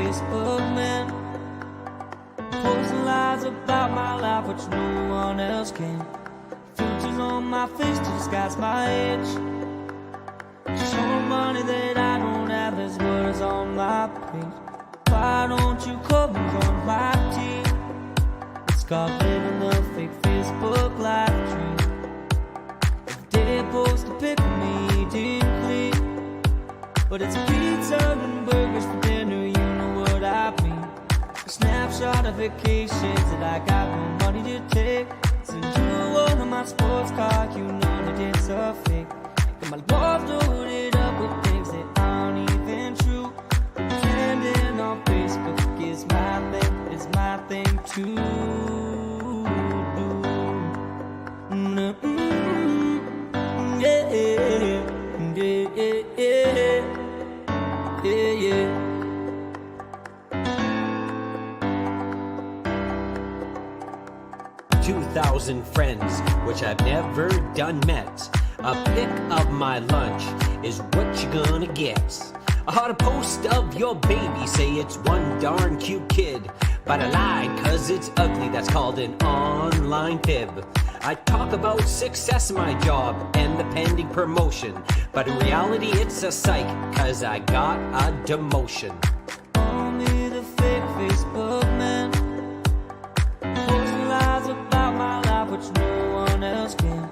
Facebook man, posting lies about my life which no one else can. Filters on my face to disguise my age. Showing money that I don't have, there's words on my page. Why don't you come and join my team? It's called living the fake Facebook life dream. If they post a pic of me deep clean, but it's pizza and burgers for dinner, you know what I mean. A snapshot of vacations that I got no money to take. Send you one of my sports cars, you know that it's a fake. Got my love loaded up with things that aren't even true. Pretending on Facebook is my thing to do. Yeah, yeah, yeah, yeah, yeah. 2,000 friends, which I've never done met. A pic of my lunch is what you're gonna get. I had a post of your baby, say it's one darn cute kid. But I lied, cause it's ugly, that's called an online fib. I talk about success in my job and the pending promotion. But in reality it's a psych, cause I got a demotion. Only the fake Facebook man, posting lies about my life which no one else can.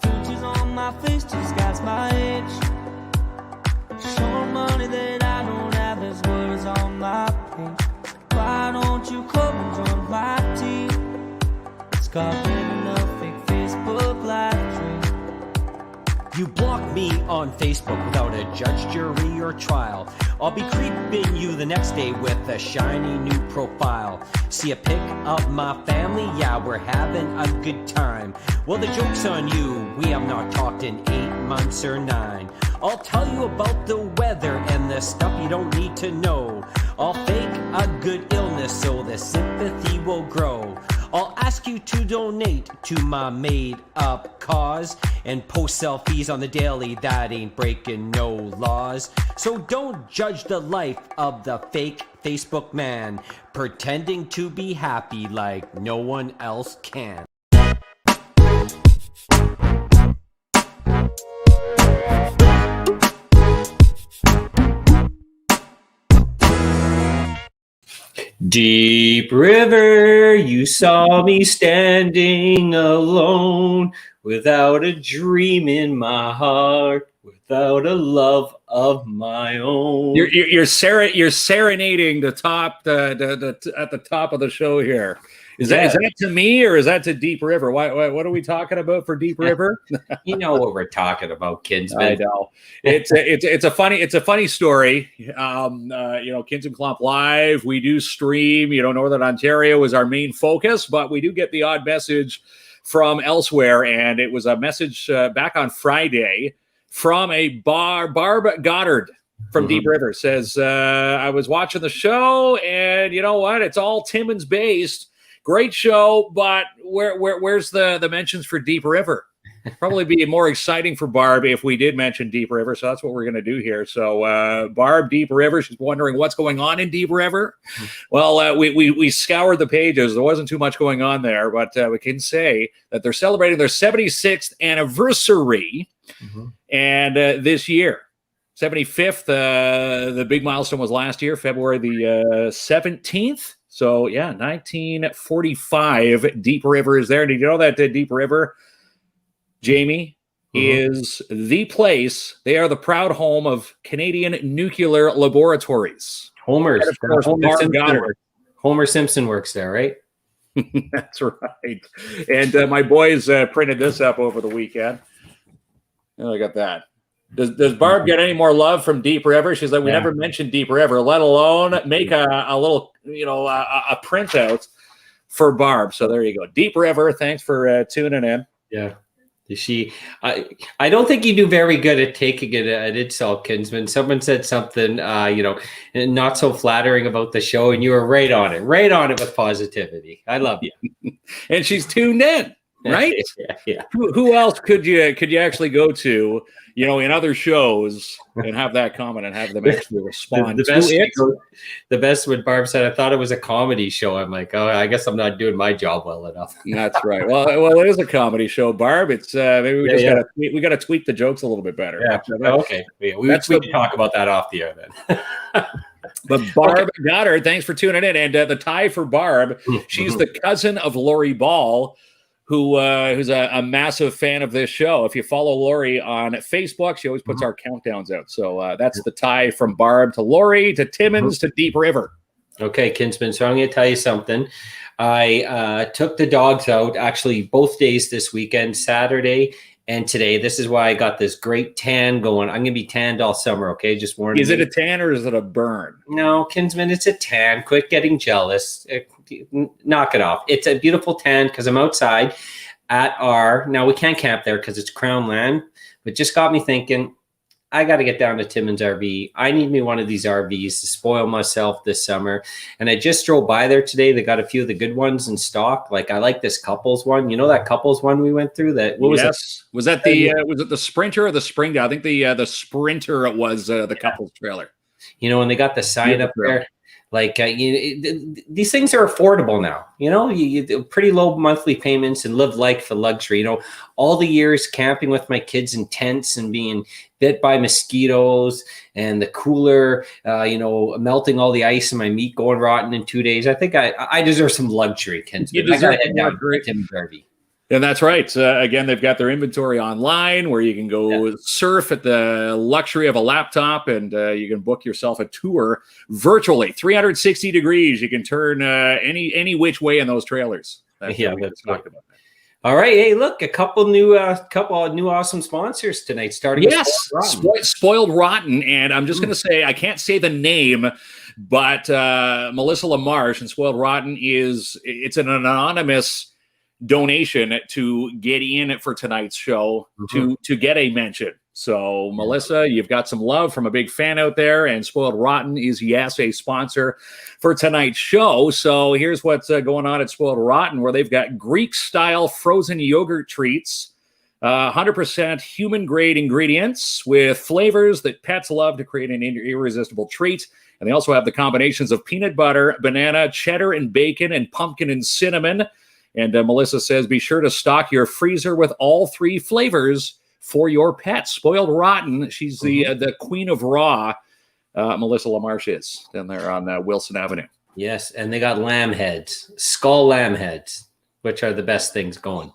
Filters on my face to disguise my age. Showing money that I don't have, there's words on my page. Why don't you come and join my team? It's called living a fake Facebook life dream. You block me on Facebook without a judge, jury, or trial. I'll be creeping you the next day with a shiny new profile. See a pic of my family? Yeah, we're having a good time. Well, the joke's on you. We have not talked in 8 months or 9. I'll tell you about the weather and the stuff you don't need to know. I'll fake a good illness so the sympathy will grow. I'll ask you to donate to my made-up cause and post selfies on the daily, that ain't breaking no laws. So don't judge the life of the fake Facebook man, pretending to be happy like no one else can. Deep river, you saw me standing alone, without a dream in my heart, without a love of my own. You're serenading the top at the top of the show here. Is that to me or is that to Deep River? What are we talking about for Deep River? You know what we're talking about, Kinsman. I know. It's a funny story. KINZ and KLOMP Live. We do stream. Northern Ontario is our main focus, but we do get the odd message from elsewhere, and it was a message back on Friday from a Barb Goddard from Deep River. Says, I was watching the show, and you know what? It's all Timmins based. Great show, but where's the mentions for Deep River? Probably be more exciting for Barb if we did mention Deep River, so that's what we're going to do here. So Barb, Deep River, she's wondering what's going on in Deep River. Well, we scoured the pages. There wasn't too much going on there, but we can say that they're celebrating their 76th anniversary, and this year. 75th, the big milestone was last year, February the 17th. So, 1945, Deep River is there. Did you know that Deep River, Jamie, is the place? They are the proud home of Canadian Nuclear Laboratories. Homer Simpson works there, right? That's right. And my boys printed this up over the weekend. Look at that. Does Barb get any more love from Deep River? She's like, we never mentioned Deep River, let alone make a little, a printout for Barb. So there you go. Deep River. Thanks for tuning in. Yeah. I don't think you do very good at taking it at itself, Kinsman. Someone said something, not so flattering about the show, and you were right on it with positivity. I love you. And she's tuned in. right? Yeah. Who else could you actually go to, in other shows and have that comment and have them actually respond The to best, it? the best when Barb said, I thought it was a comedy show. I'm like, oh, I guess I'm not doing my job well enough. That's right. Well, it is a comedy show, Barb. It's maybe we gotta tweak the jokes a little bit better. Yeah. Okay. We can talk about that off the air then. But Barb Goddard, thanks for tuning in. And the tie for Barb, she's the cousin of Lori Ball, who's a massive fan of this show. If you follow Lori on Facebook, she always puts our countdowns out. So that's the tie from Barb to Lori to Timmins to Deep River. Okay, Kinsman. So I'm going to tell you something. I took the dogs out actually both days this weekend, Saturday and today. This is why I got this great tan going. I'm going to be tanned all summer, okay? Just warning. Is it a tan or is it a burn? No, Kinsman, it's a tan. Quit getting jealous. Knock it off. It's a beautiful tan because I'm outside at now we can't camp there because it's Crown land, but just got me thinking, I got to get down to Timmins RV. I need me one of these RVs to spoil myself this summer. And I just drove by there today. They got a few of the good ones in stock. Like I like this couples one. You know that couples one we went through? Was it the Sprinter or the Spring? I think the Sprinter was the couples trailer. And they got the sign up there. Like these things are affordable now. You pretty low monthly payments and live like for luxury. All the years camping with my kids in tents and being bit by mosquitoes and the cooler, melting all the ice and my meat going rotten in 2 days. I think I deserve some luxury, Ken. You deserve Timmins RV. And that's right. Again, they've got their inventory online where you can go surf at the luxury of a laptop, and you can book yourself a tour virtually, 360 degrees. You can turn any which way in those trailers. That's talked about. All right. Hey, look, a couple new awesome sponsors tonight. Starting with Spoiled Rotten, and I'm just going to say I can't say the name, but Melissa LaMarche and Spoiled Rotten it's an anonymous donation to get in for tonight's show to get a mention. So Melissa, you've got some love from a big fan out there, and Spoiled Rotten is a sponsor for tonight's show. So here's what's going on at Spoiled Rotten, where they've got Greek style frozen yogurt treats, 100% human grade ingredients with flavors that pets love to create an irresistible treat. And they also have the combinations of peanut butter, banana, cheddar, and bacon, and pumpkin and cinnamon. And Melissa says, be sure to stock your freezer with all three flavors for your pets. Spoiled Rotten. She's the queen of raw. Melissa LaMarche is down there on Wilson Avenue. Yes, and they got lamb heads, skull lamb heads, which are the best things going.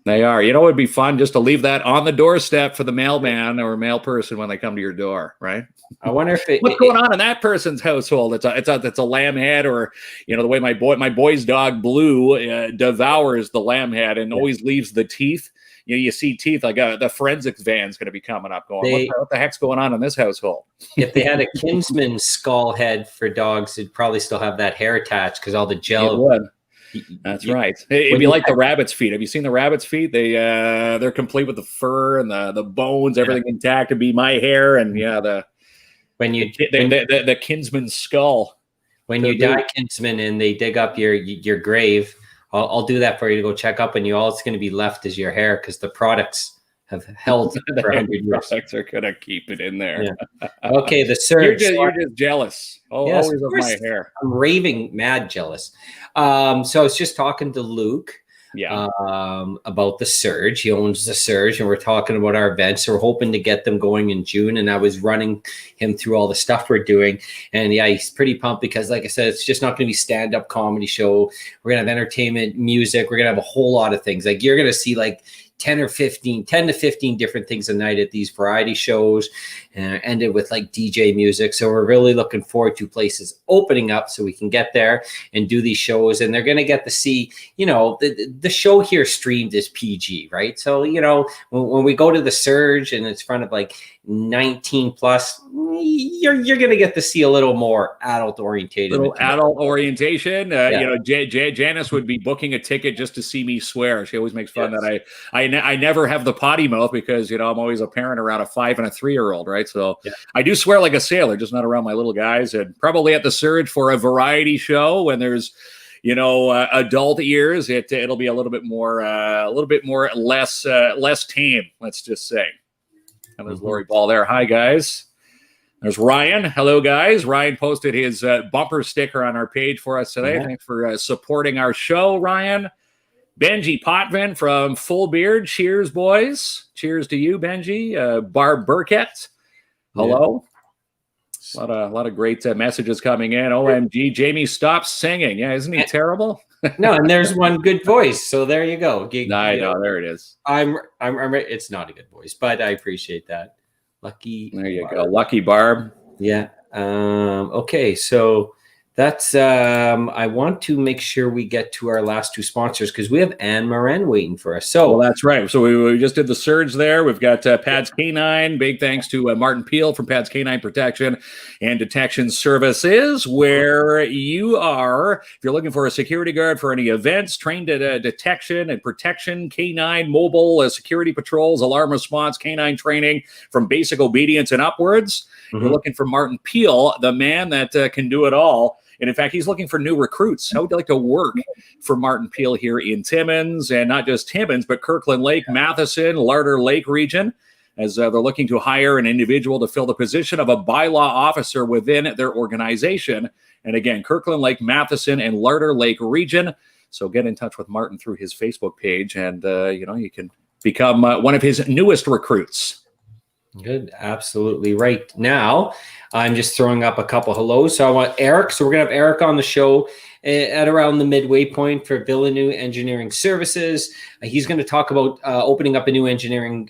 They are. It would be fun just to leave that on the doorstep for the mailman or mail person when they come to your door, right? I wonder if what's going on in that person's household. It's a lamb head, or the way my boy's dog Blue devours the lamb head and always leaves the teeth. You see teeth. Like the forensics van's going to be coming up. Going, what the heck's going on in this household? If they had a Kinsman skull head for dogs, it'd probably still have that hair attached because all the gel. It would. That's right. It'd be like the rabbit's feet. Have you seen the rabbit's feet? They're complete with the fur and the bones, everything intact. It'd be my hair and the Kinsman skull. When you die, Kinsman, and they dig up your grave, I'll do that for you to go check up on you. All it's going to be left is your hair because the products have held for 100 years. Products are going to keep it in there. Yeah. Okay, the surge. You're just jealous. Yes, always of my hair. I'm raving mad jealous. So I was just talking to Luke about the Surge. He owns the Surge, and we're talking about our events. So we're hoping to get them going in June. And I was running him through all the stuff we're doing. And he's pretty pumped because, like I said, it's just not going to be stand-up comedy show. We're going to have entertainment, music. We're going to have a whole lot of things. Like you're going to see 10 to 15 different things a night at these variety shows, and ended with DJ music. So we're really looking forward to places opening up so we can get there and do these shows. And they're going to get to see, the show here streamed is PG, right? So, when we go to the Surge and it's front of 19 plus, you're going to get to see a little more adult orientation. Janice would be booking a ticket just to see me swear. She always makes fun that I never have the potty mouth because I'm always a parent around a 5 and a 3-year-old, right? So I do swear like a sailor, just not around my little guys. And probably at the Surge for a variety show when there's adult ears, it'll be a little bit more less tame. Let's just say. And there's Lori Ball there. Hi guys. There's Ryan. Hello guys. Ryan posted his bumper sticker on our page for us today. Thanks for supporting our show, Ryan. Benji Potvin from Full Beard. Cheers, boys. Cheers to you, Benji. Barb Burkett. Hello. A lot of great messages coming in. OMG, Jamie stops singing. Yeah, isn't he terrible? No, and there's one good voice. So there you go. I know, there it is. I'm it's not a good voice, but I appreciate that. Lucky. There you go. Lucky Barb. Yeah. Okay, so that's I want to make sure we get to our last two sponsors because we have Morin waiting for us. So that's right. So we just did the surge there. We've got Pads Canine. Big thanks to Martin Peel from Pads Canine Protection and Detection Services, where you are, if you're looking for a security guard for any events, trained at detection and protection, canine, mobile, security patrols, alarm response, canine training from basic obedience and upwards. You're looking for Martin Peel, the man that can do it all. And in fact, he's looking for new recruits. How would you like to work for Martin Peel here in Timmins, and not just Timmins, but Kirkland Lake, Matheson, Larder Lake region, as they're looking to hire an individual to fill the position of a bylaw officer within their organization. And again, Kirkland Lake, Matheson, and Larder Lake region. So get in touch with Martin through his Facebook page, and you can become one of his newest recruits. Good. Absolutely right. Now, I'm just throwing up a couple hellos. So I want Erik. So we're going to have Erik on the show at around the midway point for Villeneuve Engineering Services. He's going to talk about opening up a new engineering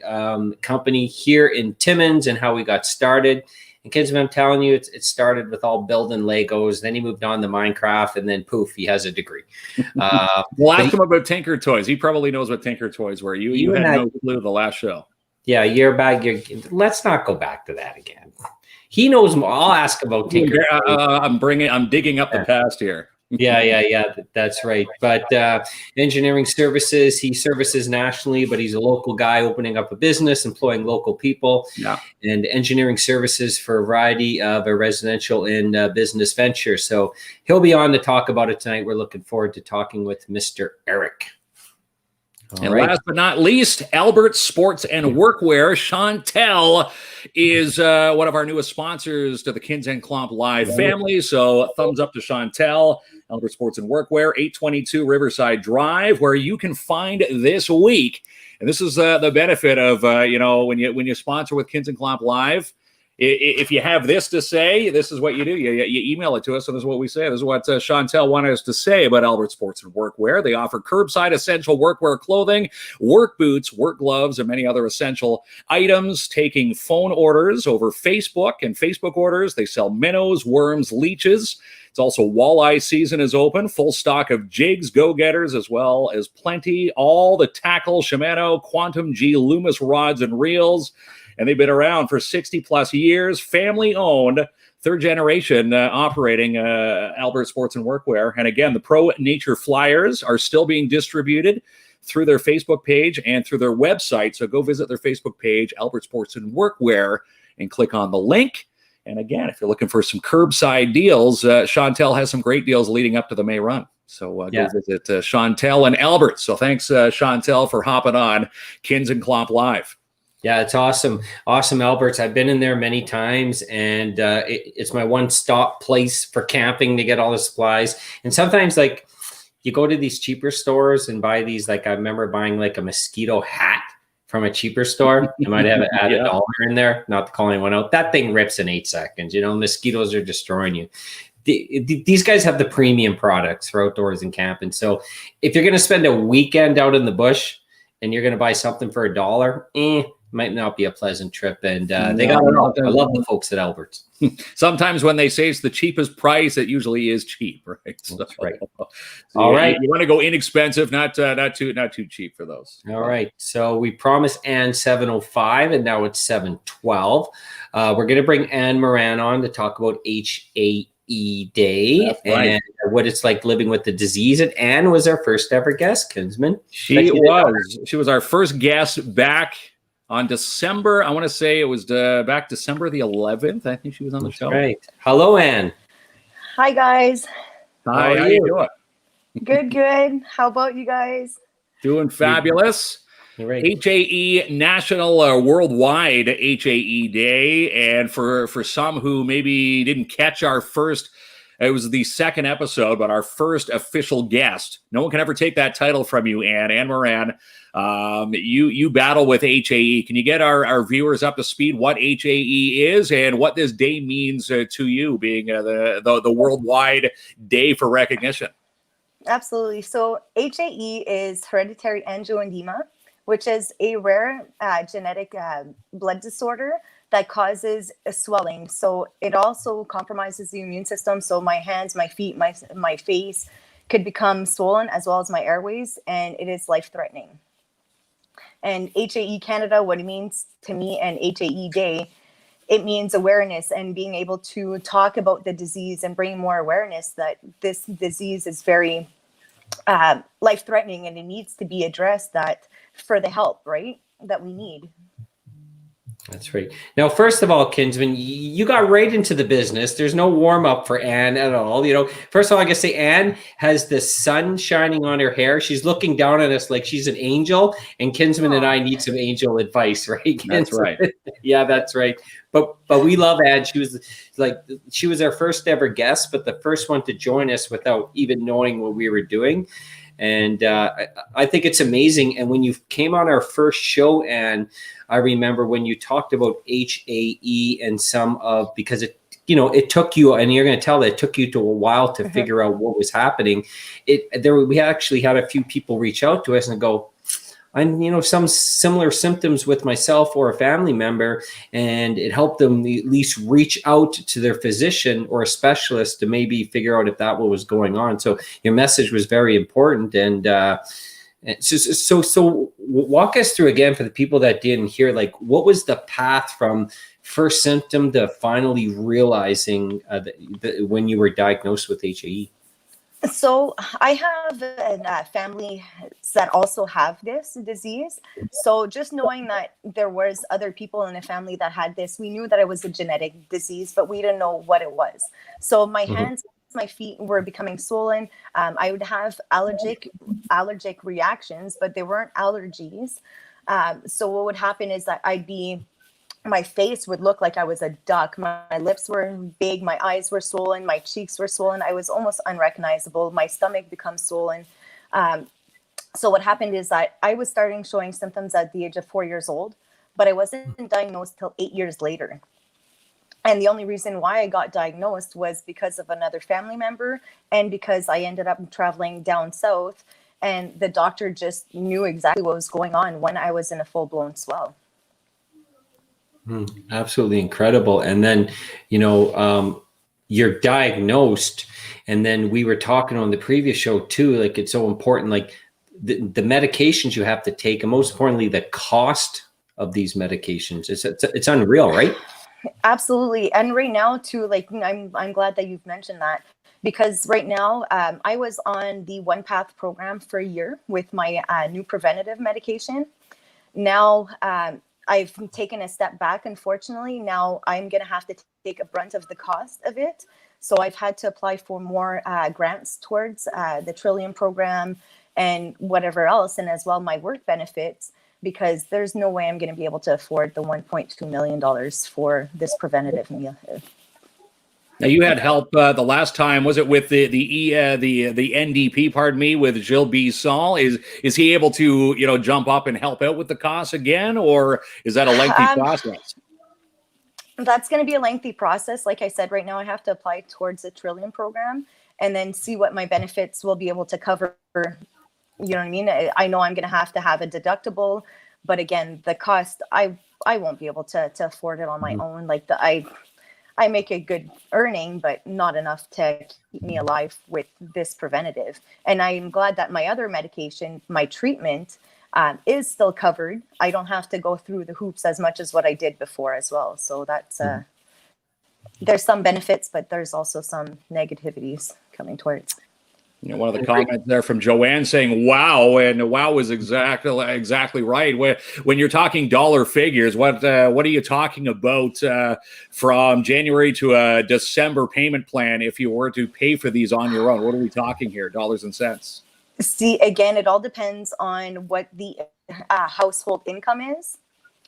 company here in Timmins and how we got started. And kids, I'm telling you, it started with all building Legos. Then he moved on to Minecraft, and then poof, he has a degree. We'll ask him about Tinker Toys. He probably knows what Tinker Toys were. You had no clue the last show. Yeah, year back. Let's not go back to that again. He knows more. I'll ask about Tinker. I'm digging up the past here. Yeah. That's right. But engineering services, he services nationally, but he's a local guy opening up a business, employing local people. Yeah. And engineering services for a variety of a residential and business ventures. So he'll be on to talk about it tonight. We're looking forward to talking with Mr. Erik. And last but not least, Albert Sports and Workwear. Chantel is one of our newest sponsors to the KINZ and KLOMP Live family. So thumbs up to Chantel. Albert Sports and Workwear, 822 Riverside Drive, where you can find this week. And this is the benefit of, when you sponsor with KINZ and KLOMP Live. If you have this to say, this is what you do. You email it to us, and this is what we say. This is what Chantel wanted us to say about Albert Sports and Workwear. They offer curbside essential workwear clothing, work boots, work gloves, and many other essential items, taking phone orders over Facebook and Facebook orders. They sell minnows, worms, leeches. It's also walleye season is open. Full stock of jigs, go-getters, as well as plenty. All the tackle, Shimano, Quantum G, Loomis rods and reels. And they've been around for 60 plus years, family owned, third generation operating Albert Sports and Workwear. And again, the Pro Nature flyers are still being distributed through their Facebook page and through their website. So go visit their Facebook page, Albert Sports and Workwear, and click on the link. And again, if you're looking for some curbside deals, Chantel has some great deals leading up to the May run. So go visit Chantel and Albert. So thanks, Chantel, for hopping on KINZ and KLOMP Live. Yeah, it's awesome. Awesome, Alberts. I've been in there many times, and it's my one-stop place for camping to get all the supplies. And sometimes, like, you go to these cheaper stores and buy these, like, I remember buying, like, a mosquito hat from a cheaper store. I might have added $1 in there, not to call anyone out. That thing rips in 8 seconds. Mosquitoes are destroying you. These guys have the premium products for outdoors and camping. So if you're going to spend a weekend out in the bush and you're going to buy something for $1, might not be a pleasant trip. And they got it all. I love the folks at Albert's. Sometimes when they say it's the cheapest price, it usually is cheap, right? That's right. So all right. You want to go inexpensive, not too cheap for those. All right. So we promised Ann 7:05, and now it's 7:12. We're going to bring Ann Morin on to talk about HAE Day and what it's like living with the disease. And Ann was our first ever guest, Kinsman. She was our first guest back on December, I want to say it was back December the 11th. I think she was on the show. Right. Hello, Ann. Hi, guys. Hi, how you doing? Good, good. How about you guys? Doing fabulous. Right. HAE National Worldwide HAE Day, and for some who maybe didn't catch our first, it was the second episode, but our first official guest. No one can ever take that title from you, Anne Morin. You battle with HAE. Can you get our viewers up to speed what HAE is and what this day means to you, being the worldwide day for recognition? Absolutely. So HAE is hereditary angioedema, which is a rare genetic blood disorder that causes a swelling. So it also compromises the immune system. So my hands, my feet, my face could become swollen, as well as my airways, and it is life-threatening. And HAE Canada, what it means to me, and HAE Day, it means awareness and being able to talk about the disease and bring more awareness that this disease is very life-threatening, and it needs to be addressed, that for the help, right, that we need. That's right. Now, first of all, Kinsman, you got right into the business. There's no warm up for Anne at all. You know, first of all, I guess say Anne has the sun shining on her hair. She's looking down at us like she's an angel, and Kinsman and I need some angel advice, right? Kinsman? That's right. Yeah, that's right. But we love Anne. She was our first ever guest, but the first one to join us without even knowing what we were doing. And I think it's amazing. And when you came on our first show, Anne, I remember when you talked about HAE and because it took you, and you're going to tell that it took you to a while to figure out what was happening. We actually had a few people reach out to us and go, I'm, some similar symptoms with myself or a family member, and it helped them at least reach out to their physician or a specialist to maybe figure out if that was going on. So your message was very important. And so walk us through again for the people that didn't hear, like, what was the path from first symptom to finally realizing when you were diagnosed with HAE? So I have a family that also have this disease. So just knowing that there was other people in the family that had this, we knew that it was a genetic disease, but we didn't know what it was. So my hands, my feet were becoming swollen. I would have allergic reactions, but they weren't allergies. So what would happen is that my face would look like I was a duck. My lips were big. My eyes were swollen. My cheeks were swollen. I was almost unrecognizable. My stomach becomes swollen. So what happened is that I was starting showing symptoms at the age of 4 years old, but I wasn't diagnosed till 8 years later. And the only reason why I got diagnosed was because of another family member, and because I ended up traveling down south, and the doctor just knew exactly what was going on when I was in a full-blown swell. Absolutely incredible. And then, you're diagnosed, and then we were talking on the previous show too, like, it's so important, like the medications you have to take, and most importantly, the cost of these medications. It's unreal, right? Absolutely. And right now too, like, I'm glad that you've mentioned that, because right now I was on the One Path program for a year with my new preventative medication. Now, I've taken a step back, unfortunately. Now I'm going to have to take a brunt of the cost of it. So I've had to apply for more grants towards the Trillium program and whatever else, and as well my work benefits, because there's no way I'm going to be able to afford the $1.2 million for this preventative meal. Now, you had help the last time. Was it with the NDP? Pardon me, with Gilles Bisson. Is he able to jump up and help out with the costs again, or is that a lengthy process? That's going to be a lengthy process. Like I said, right now I have to apply towards the Trillium program and then see what my benefits will be able to cover. You know what I mean? I know I'm going to have a deductible, but again, the cost, I won't be able to afford it on my own. Like I make a good earning, but not enough to keep me alive with this preventative. And I'm glad that my other medication, my treatment, is still covered. I don't have to go through the hoops as much as what I did before as well. So that's there's some benefits, but there's also some negativities coming towards. You know, one of the comments there from Joanne saying "wow," and "wow" is exactly right. When you're talking dollar figures, what are you talking about from January to a December payment plan? If you were to pay for these on your own, what are we talking here, dollars and cents? See, again, it all depends on what the household income is,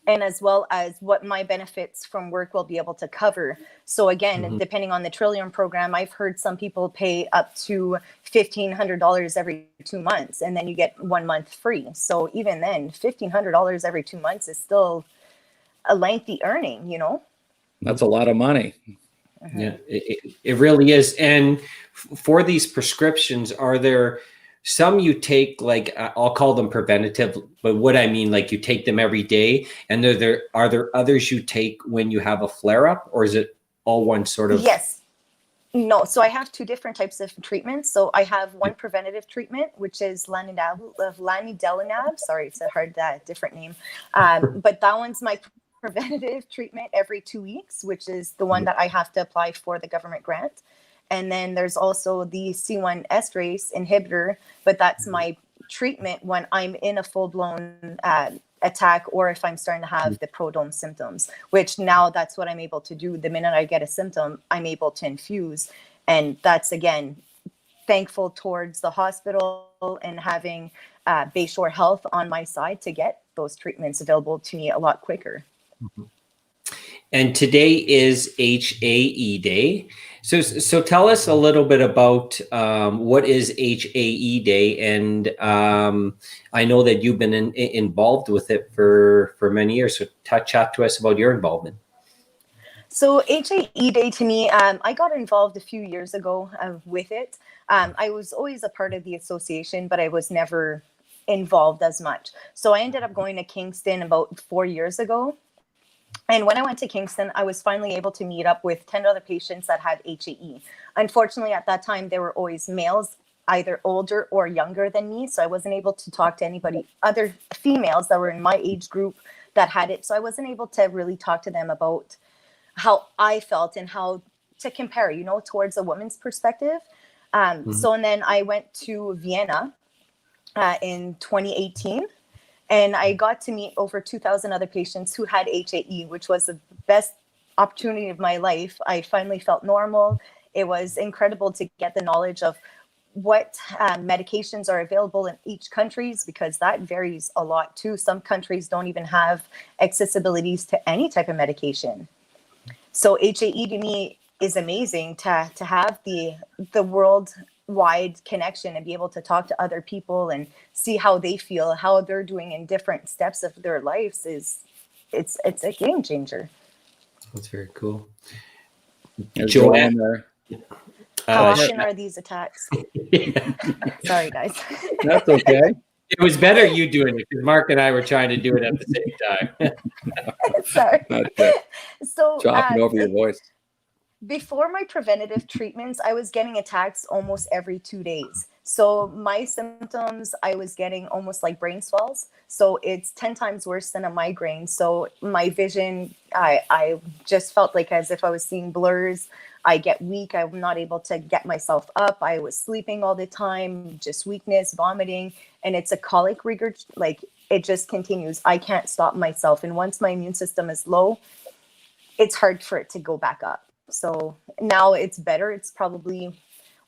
and as well as what my benefits from work will be able to cover. So again, depending on the Trillium program, I've heard some people pay up to $1,500 every 2 months, and then you get 1 month free. So even then, $1,500 every 2 months is still a lengthy earning, you know? That's a lot of money. Yeah, it really is. And for these prescriptions, are there some you take, like I'll call them preventative, but what I mean, like you take them every day, and are there others you take when you have a flare up, or is it all one sort of? Yes. No, so I have two different types of treatments. So I have one preventative treatment, which is lanidelumab. Sorry, it's a hard, different name. But that one's my preventative treatment every 2 weeks, which is the one that I have to apply for the government grant. And then there's also the C1 esterase inhibitor, but that's my treatment when I'm in a full-blown attack, or if I'm starting to have the prodrome symptoms, which now that's what I'm able to do. The minute I get a symptom, I'm able to infuse. And that's, again, thankful towards the hospital and having Bayshore Health on my side to get those treatments available to me a lot quicker. And today is HAE Day. So tell us a little bit about what is HAE Day, and I know that you've been involved with it for many years. So chat to us about your involvement. So HAE Day to me, I got involved a few years ago with it. I was always a part of the association, but I was never involved as much. So I ended up going to Kingston about 4 years ago. And when I went to Kingston, I was finally able to meet up with 10 other patients that had HAE. Unfortunately, at that time, there were always males, either older or younger than me. So I wasn't able to talk to anybody, other females that were in my age group that had it. So I wasn't able to really talk to them about how I felt and how to compare, you know, towards a woman's perspective. So, and then I went to Vienna in 2018. And I got to meet over 2,000 other patients who had HAE, which was the best opportunity of my life. I finally felt normal. It was incredible to get the knowledge of what medications are available in each countries, because that varies a lot too. Some countries don't even have accessibilities to any type of medication. So HAE to me is amazing to have the worldwide connection and be able to talk to other people and see how they feel, how they're doing in different steps of their lives. It's a game changer. That's very cool. Joanne there. How often are these attacks? Sorry, guys. That's okay. It was better you doing it, because Mark and I were trying to do it at the same time. Sorry. So chopping over your voice. Before my preventative treatments, I was getting attacks almost every 2 days. So my symptoms, I was getting almost like brain swells. So it's 10 times worse than a migraine. So my vision, I just felt like as if I was seeing blurs. I get weak. I'm not able to get myself up. I was sleeping all the time, just weakness, vomiting. And it's a colic regurg, like it just continues. I can't stop myself. And once my immune system is low, it's hard for it to go back up. So now it's better. It's probably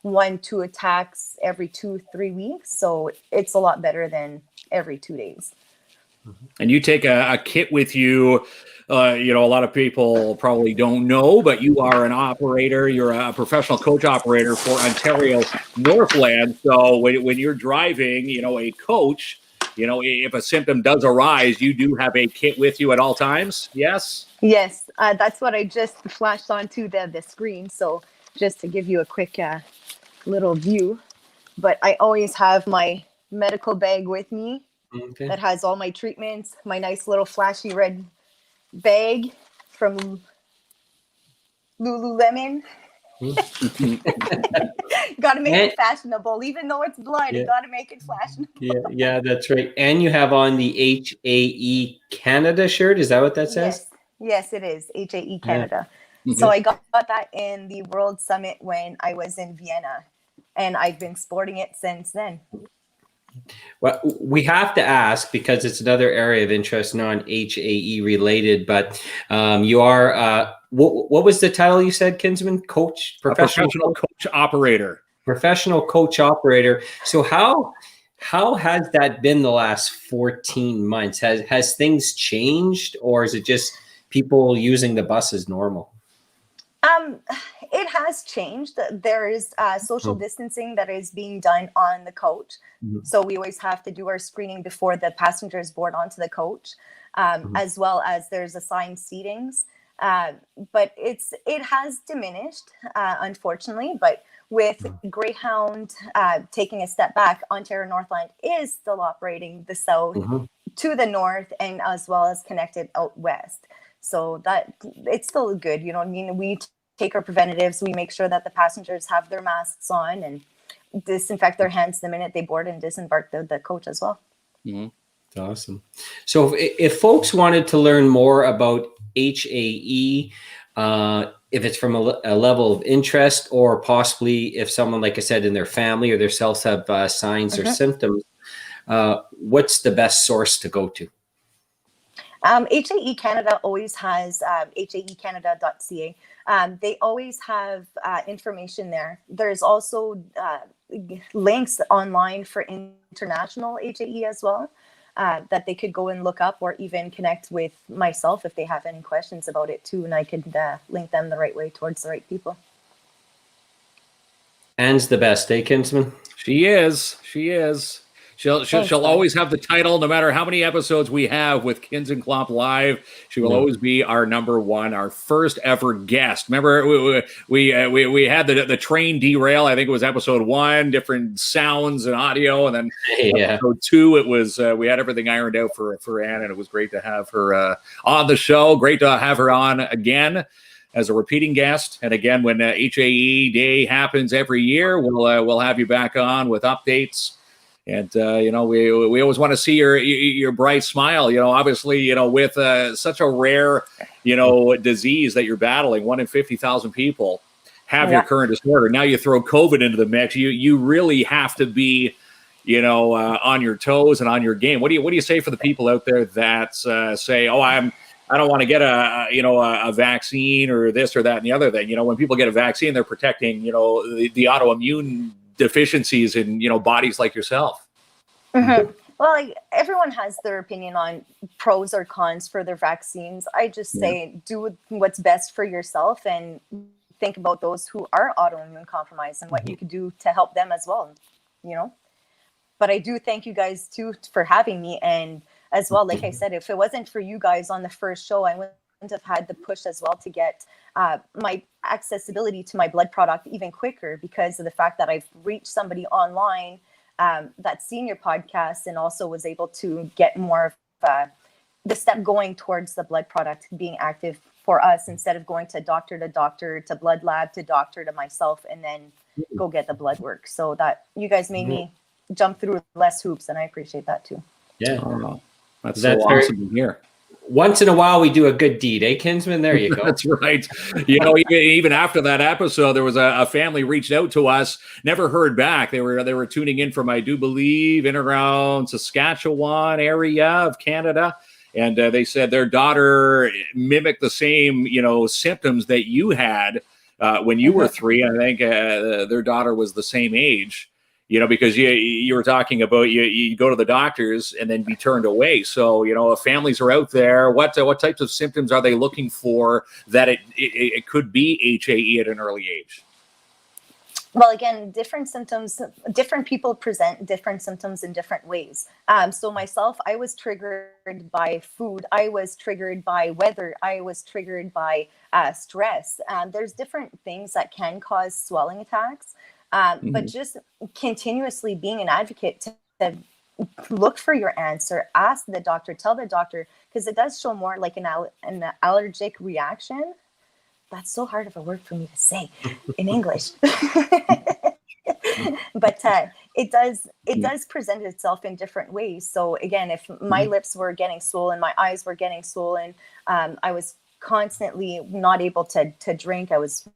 1-2 attacks every 2-3 weeks. So it's a lot better than every 2 days. And you take a kit with you. You know, a lot of people probably don't know, but you are an operator. You're a professional coach operator for Ontario Northland. So when you're driving, you know, a coach, you know, if a symptom does arise, you do have a kit with you at all times. Yes. Yes, that's what I just flashed onto the screen. So just to give you a quick little view, but I always have my medical bag with me that has all my treatments, my nice little flashy red bag from Lululemon. Got to make it fashionable, even though it's blood. You got to make it fashionable. Yeah, that's right. And you have on the HAE Canada shirt. Is that what that says? Yes, it is HAE Canada. So I got that in the World Summit when I was in Vienna. and I've been sporting it since then. Well, we have to ask because it's another area of interest, non-HAE related. But you are what was the title you said, Kinsman? Coach, professional coach operator. Professional coach operator. So how has that been the last 14 months? Has things changed, or is it just people using the bus as normal? It has changed. There is social distancing that is being done on the coach. So we always have to do our screening before the passengers board onto the coach, as well as there's assigned seatings. But it has diminished, unfortunately. But with Greyhound taking a step back, Ontario Northland is still operating the south to the north, and as well as connected out west. So that it's still good. You know what I mean? We take our preventatives. We make sure that the passengers have their masks on and disinfect their hands the minute they board and disembark the coach as well. That's awesome. So if folks wanted to learn more about HAE, if it's from a level of interest, or possibly if someone, like I said, in their family or themselves have signs or symptoms, what's the best source to go to? HAE Canada always has haecanada.ca. They always have information there. There's also links online for international HAE as well, that they could go and look up, or even connect with myself if they have any questions about it too, and I could link them the right way towards the right people. Anne's the best, eh, Kinsman? She is. She'll always have the title, no matter how many episodes we have with KINZ and KLOMP Live. She will always be our number one, our first ever guest. Remember, we had the train derail. I think it was episode 1, different sounds and audio, and then episode 2, it was we had everything ironed out for Anne, and it was great to have her on the show. Great to have her on again as a repeating guest. And again, when HAE Day happens every year, we'll have you back on with updates. And, we always want to see your bright smile, obviously, with such a rare, disease that you're battling. 1 in 50,000 people have your current disorder. Now you throw COVID into the mix. You really have to be, on your toes and on your game. What do you say for the people out there that say, I don't want to get a vaccine or this or that and the other thing. When people get a vaccine, they're protecting, the autoimmune deficiencies in bodies like yourself. Well, everyone has their opinion on pros or cons for their vaccines. I just say do what's best for yourself and think about those who are autoimmune compromised and what you could do to help them as well. But I do thank you guys too for having me, and as well, like I said, if it wasn't for you guys on the first show, I wouldn't have had the push as well to get my accessibility to my blood product even quicker, because of the fact that I've reached somebody online that's seen your podcast and also was able to get more of the step going towards the blood product being active for us, instead of going to doctor to blood lab to doctor to myself and then go get the blood work. So that you guys made me jump through less hoops, and I appreciate that too. Yeah. That's so awesome to hear. Once in a while, we do a good deed, eh, Kinsman? There you go. That's right. Even after that episode, there was a family reached out to us, never heard back. They were tuning in from, I do believe, in around Saskatchewan area of Canada. And they said their daughter mimicked the same, symptoms that you had when you were 3. I think their daughter was the same age. Because you were talking about you go to the doctors and then be turned away. So, if families are out there, what types of symptoms are they looking for that it could be HAE at an early age? Well, again, different symptoms, different people present different symptoms in different ways. So myself, I was triggered by food. I was triggered by weather. I was triggered by stress. There's different things that can cause swelling attacks. But just continuously being an advocate to look for your answer, ask the doctor, tell the doctor, because it does show more like an allergic reaction. That's so hard of a word for me to say in English. But it does present itself in different ways. So again, if my lips were getting swollen, my eyes were getting swollen, I was constantly not able to drink. I was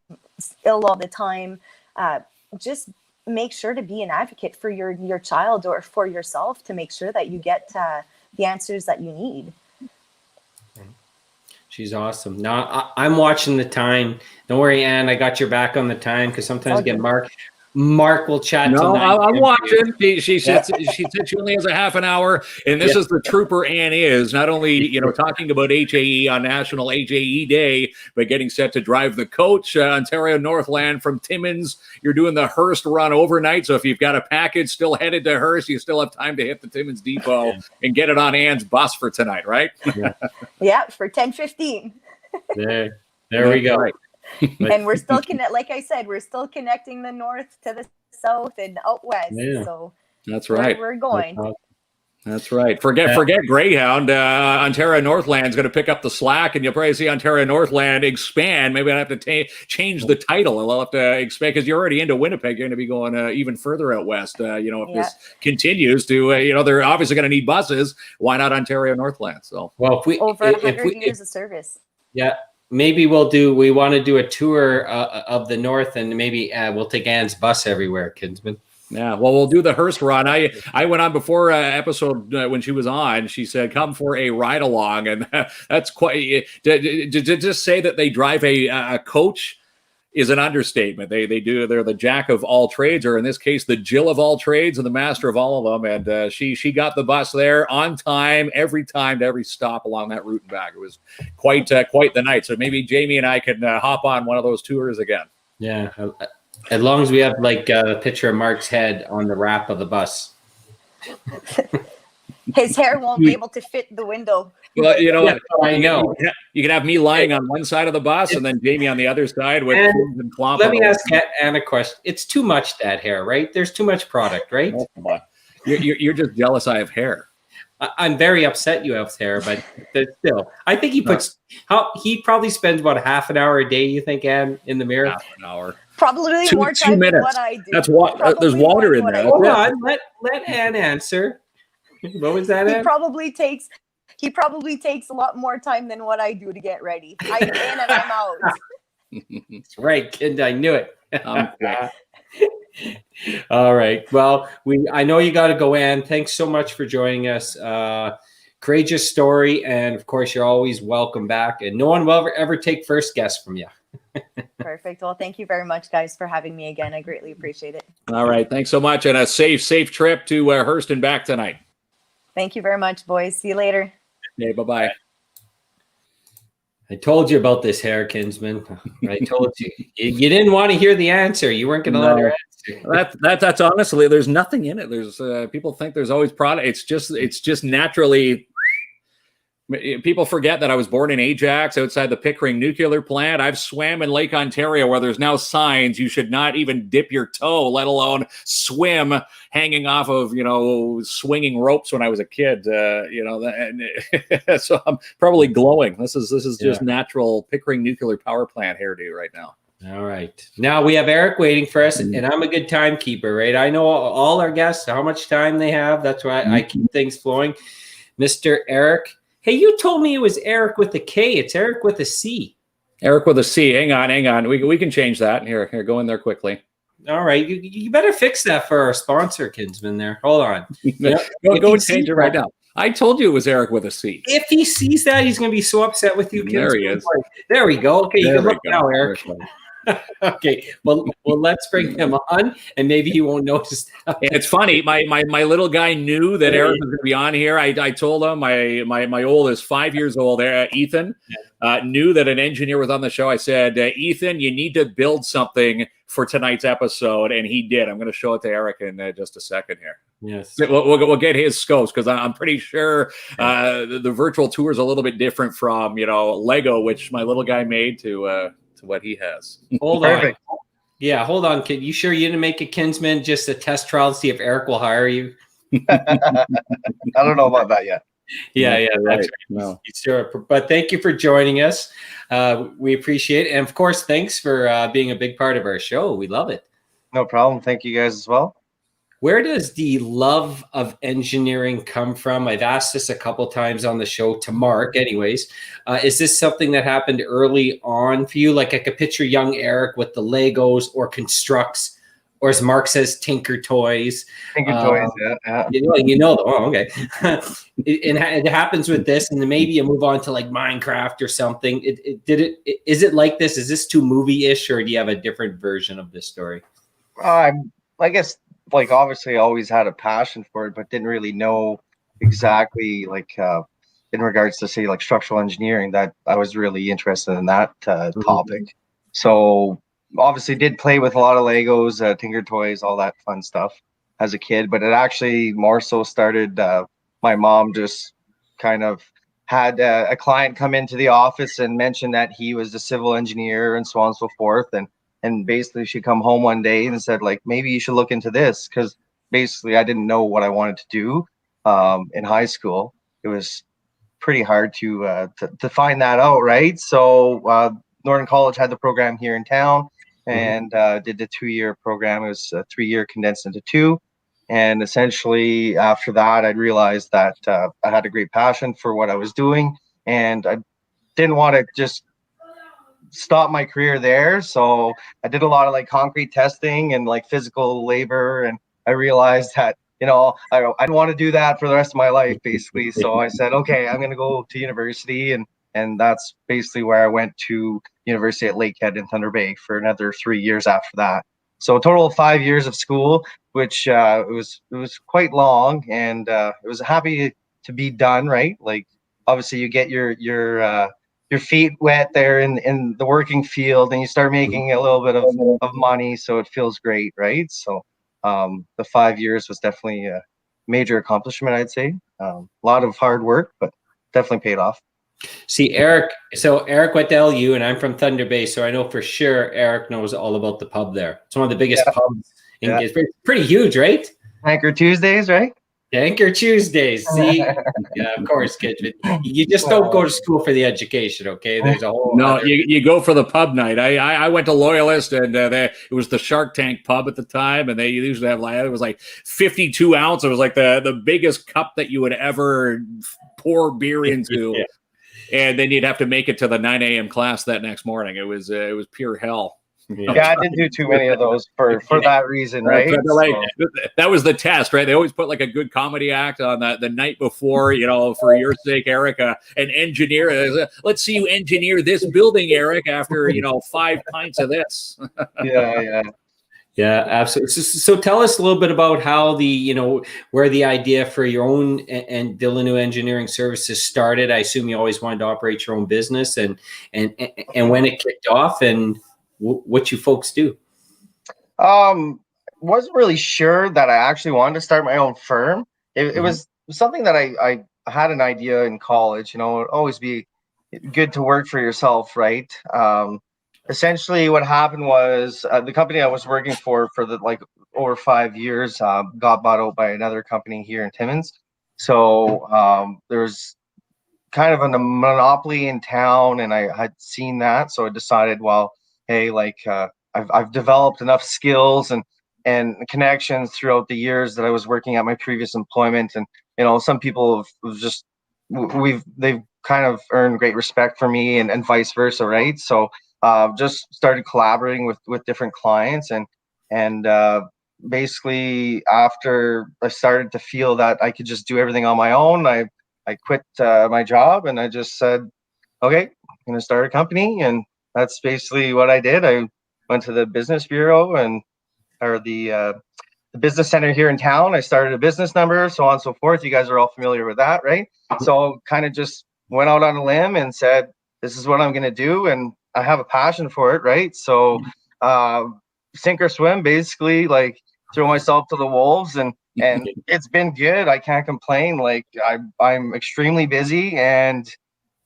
ill all the time. Just make sure to be an advocate for your child or for yourself to make sure that you get the answers that you need. She's awesome. Now I'm watching the time. Don't worry, Ann. I got your back on the time because sometimes again, Mark will chat. No, I'm watching. She Yeah. said she only has a half an hour, and this is the trooper Ann is. Not only talking about HAE on National HAE Day, but getting set to drive the coach Ontario Northland from Timmins. You're doing the Hearst run overnight, so if you've got a package still headed to Hearst, you still have time to hit the Timmins Depot and get it on Ann's bus for tonight, right? Yeah, for 10:15. There we go. Right. And we're still like I said, we're still connecting the north to the south and out west. Yeah. So That's right. we're going. That's right. Forget Greyhound. Ontario Northland's going to pick up the slack, and you'll probably see Ontario Northland expand. Maybe I have to change the title. I'll have to expand because you're already into Winnipeg. You're going to be going even further out west. If this continues to, they're obviously going to need buses. Why not Ontario Northland? So, well, over 100 years of service. Yeah. Maybe we want to do a tour of the north, and maybe we'll take Ann's bus everywhere, Kinsman. Yeah, well, we'll do the Hearst run. I went on before episode when she was on. She said, "Come for a ride along," and that's quite to just say that they drive a coach is an understatement. They're the jack of all trades, or in this case, the Jill of all trades and the master of all of them. And she got the bus there on time, every time to every stop along that route and back. It was quite the night. So maybe Jamie and I can hop on one of those tours again. Yeah, as long as we have like a picture of Mark's head on the wrap of the bus. His hair won't be able to fit the window. Well, I know. You can have me lying on one side of the bus and then Jamie on the other side with KINZ and KLOMP. Let me ask Ann a question. It's too much, that hair, right? There's too much product, right? You're just jealous I have hair. I'm very upset you have hair, but still, I think he probably spends about half an hour a day. You think, Ann, in the mirror? Half an hour. Probably more time 2 minutes. than what I do. That's what there's water in there. Hold on, let Ann answer. What was that? He probably takes a lot more time than what I do to get ready. I'm in and I'm out. That's right, kid. I knew it. All right. Well, I know you got to go, Ann. Thanks so much for joining us. Courageous story, and of course, you're always welcome back. And no one will ever take first guess from you. Perfect. Well, thank you very much, guys, for having me again. I greatly appreciate it. All right. Thanks so much, and a safe trip to Hearst and back tonight. Thank you very much, boys. See you later. Okay, bye-bye. I told you about this hair, Kinsman. I told you. You didn't want to hear the answer. You weren't going to let her answer. That's honestly, there's nothing in it. There's people think there's always product. It's just naturally. People forget that I was born in Ajax outside the Pickering nuclear plant. I've swam in Lake Ontario where there's now signs you should not even dip your toe, let alone swim hanging off of, swinging ropes when I was a kid, so I'm probably glowing. This is just natural Pickering nuclear power plant hairdo right now. All right. Now we have Erik waiting for us, and I'm a good timekeeper, right? I know all our guests, how much time they have. That's why I keep things flowing. Mr. Erik. Hey, you told me it was Erik with a K. It's Erik with a C. Erik with a C. Hang on. We can change that. Here, go in there quickly. All right. You better fix that for our sponsor, Kinsman there. Hold on. Go and change it right now. I told you it was Erik with a C. If he sees that, he's going to be so upset with you, Kinsman. There he is. There we go. Okay, you can look now, Erik. Okay, well, let's bring him on, and maybe he won't notice that. It's funny. My little guy knew that Erik was going to be on here. I told him my oldest, 5 years old, Ethan, knew that an engineer was on the show. I said, Ethan, you need to build something for tonight's episode, and he did. I'm going to show it to Erik in just a second here. Yes, we'll get his scopes because I'm pretty sure the virtual tour is a little bit different from Lego, which my little guy made to what he has. Hold on. Yeah, hold on, kid. You sure you didn't make a Kinsman just a test trial to see if Erik will hire you? I don't know about that yet. Yeah, that's right. No. Sure. But thank you for joining us. We appreciate it. And of course, thanks for being a big part of our show. We love it. No problem. Thank you guys as well. Where does the love of engineering come from? I've asked this a couple times on the show to Mark anyways. Is this something that happened early on for you? Like I could picture young Erik with the Legos or constructs or as Mark says, Tinker Toys. Tinker Toys, yeah. Oh, okay. It happens with this, and then maybe you move on to like Minecraft or something. Is it like this? Is this too movie-ish, or do you have a different version of this story? I guess, like, obviously I always had a passion for it, but didn't really know exactly, like, in regards to, say, like structural engineering, that I was really interested in that topic. So obviously did play with a lot of Legos, Tinker Toys, all that fun stuff as a kid, but it actually more so started, my mom just kind of had a client come into the office and mention that he was a civil engineer and so on and so forth. And basically she come home one day and said, like, maybe you should look into this, because basically I didn't know what I wanted to do in high school. It was pretty hard to find that out, right? So Northern College had the program here in town, and did the 2-year program. It was a 3-year condensed into 2. And essentially after that, I realized that I had a great passion for what I was doing, and I didn't want to just stop my career there. So I did a lot of like concrete testing and like physical labor, and I realized that, I didn't want to do that for the rest of my life, basically. So I said, okay, I'm going to go to university, and that's basically where I went to university at Lakehead in Thunder Bay for another 3 years after that. So a total of 5 years of school, which it was quite long, and it was happy to be done, right? Like, obviously you get your feet wet there in the working field, and you start making a little bit of money, so it feels great, right? So the 5 years was definitely a major accomplishment, I'd say. A lot of hard work, but definitely paid off. See, Eric went to LU, and I'm from Thunder Bay, so I know for sure Eric knows all about the pub there. It's one of the biggest pubs. It's pretty huge, right? Anchor Tuesdays, right? Anchor Tuesdays. See, yeah, of course, kids. You just don't go to school for the education, okay? There's a whole you go for the pub night. I went to Loyalist, and it was the Shark Tank pub at the time, and they usually have it was like 52 ounce. It was like the biggest cup that you would ever pour beer into. Yeah. And then you'd have to make it to the 9 a.m. class that next morning. It was pure hell. Yeah, I didn't do too many of those for that reason, right? That was the test, right? They always put like a good comedy act on the night before, for your sake, Eric, an engineer. Let's see you engineer this building, Eric, after 5 pints of this. Yeah, absolutely. So tell us a little bit about how where the idea for your own and Villeneuve Engineering Services started. I assume you always wanted to operate your own business, and when it kicked off, and what you folks do. Wasn't really sure that I actually wanted to start my own firm. It was something that I had an idea in college. It'd always be good to work for yourself, right? Essentially what happened was the company I was working for over 5 years got bought out by another company here in Timmins. So there's kind of a monopoly in town, and I had seen that. So I decided, well, hey, I've developed enough skills and connections throughout the years that I was working at my previous employment. And, some people they've kind of earned great respect for me, and vice versa, right? So just started collaborating with different clients, and basically after I started to feel that I could just do everything on my own, I quit my job, and I just said, okay, I'm going to start a company. And that's basically what I did. I went to the business bureau or the business center here in town. I started a business number, so on and so forth. You guys are all familiar with that, right? So kind of just went out on a limb and said, this is what I'm going to do. And I have a passion for it, right? So sink or swim, basically, like throw myself to the wolves, and it's been good. I can't complain. Like I'm extremely busy, and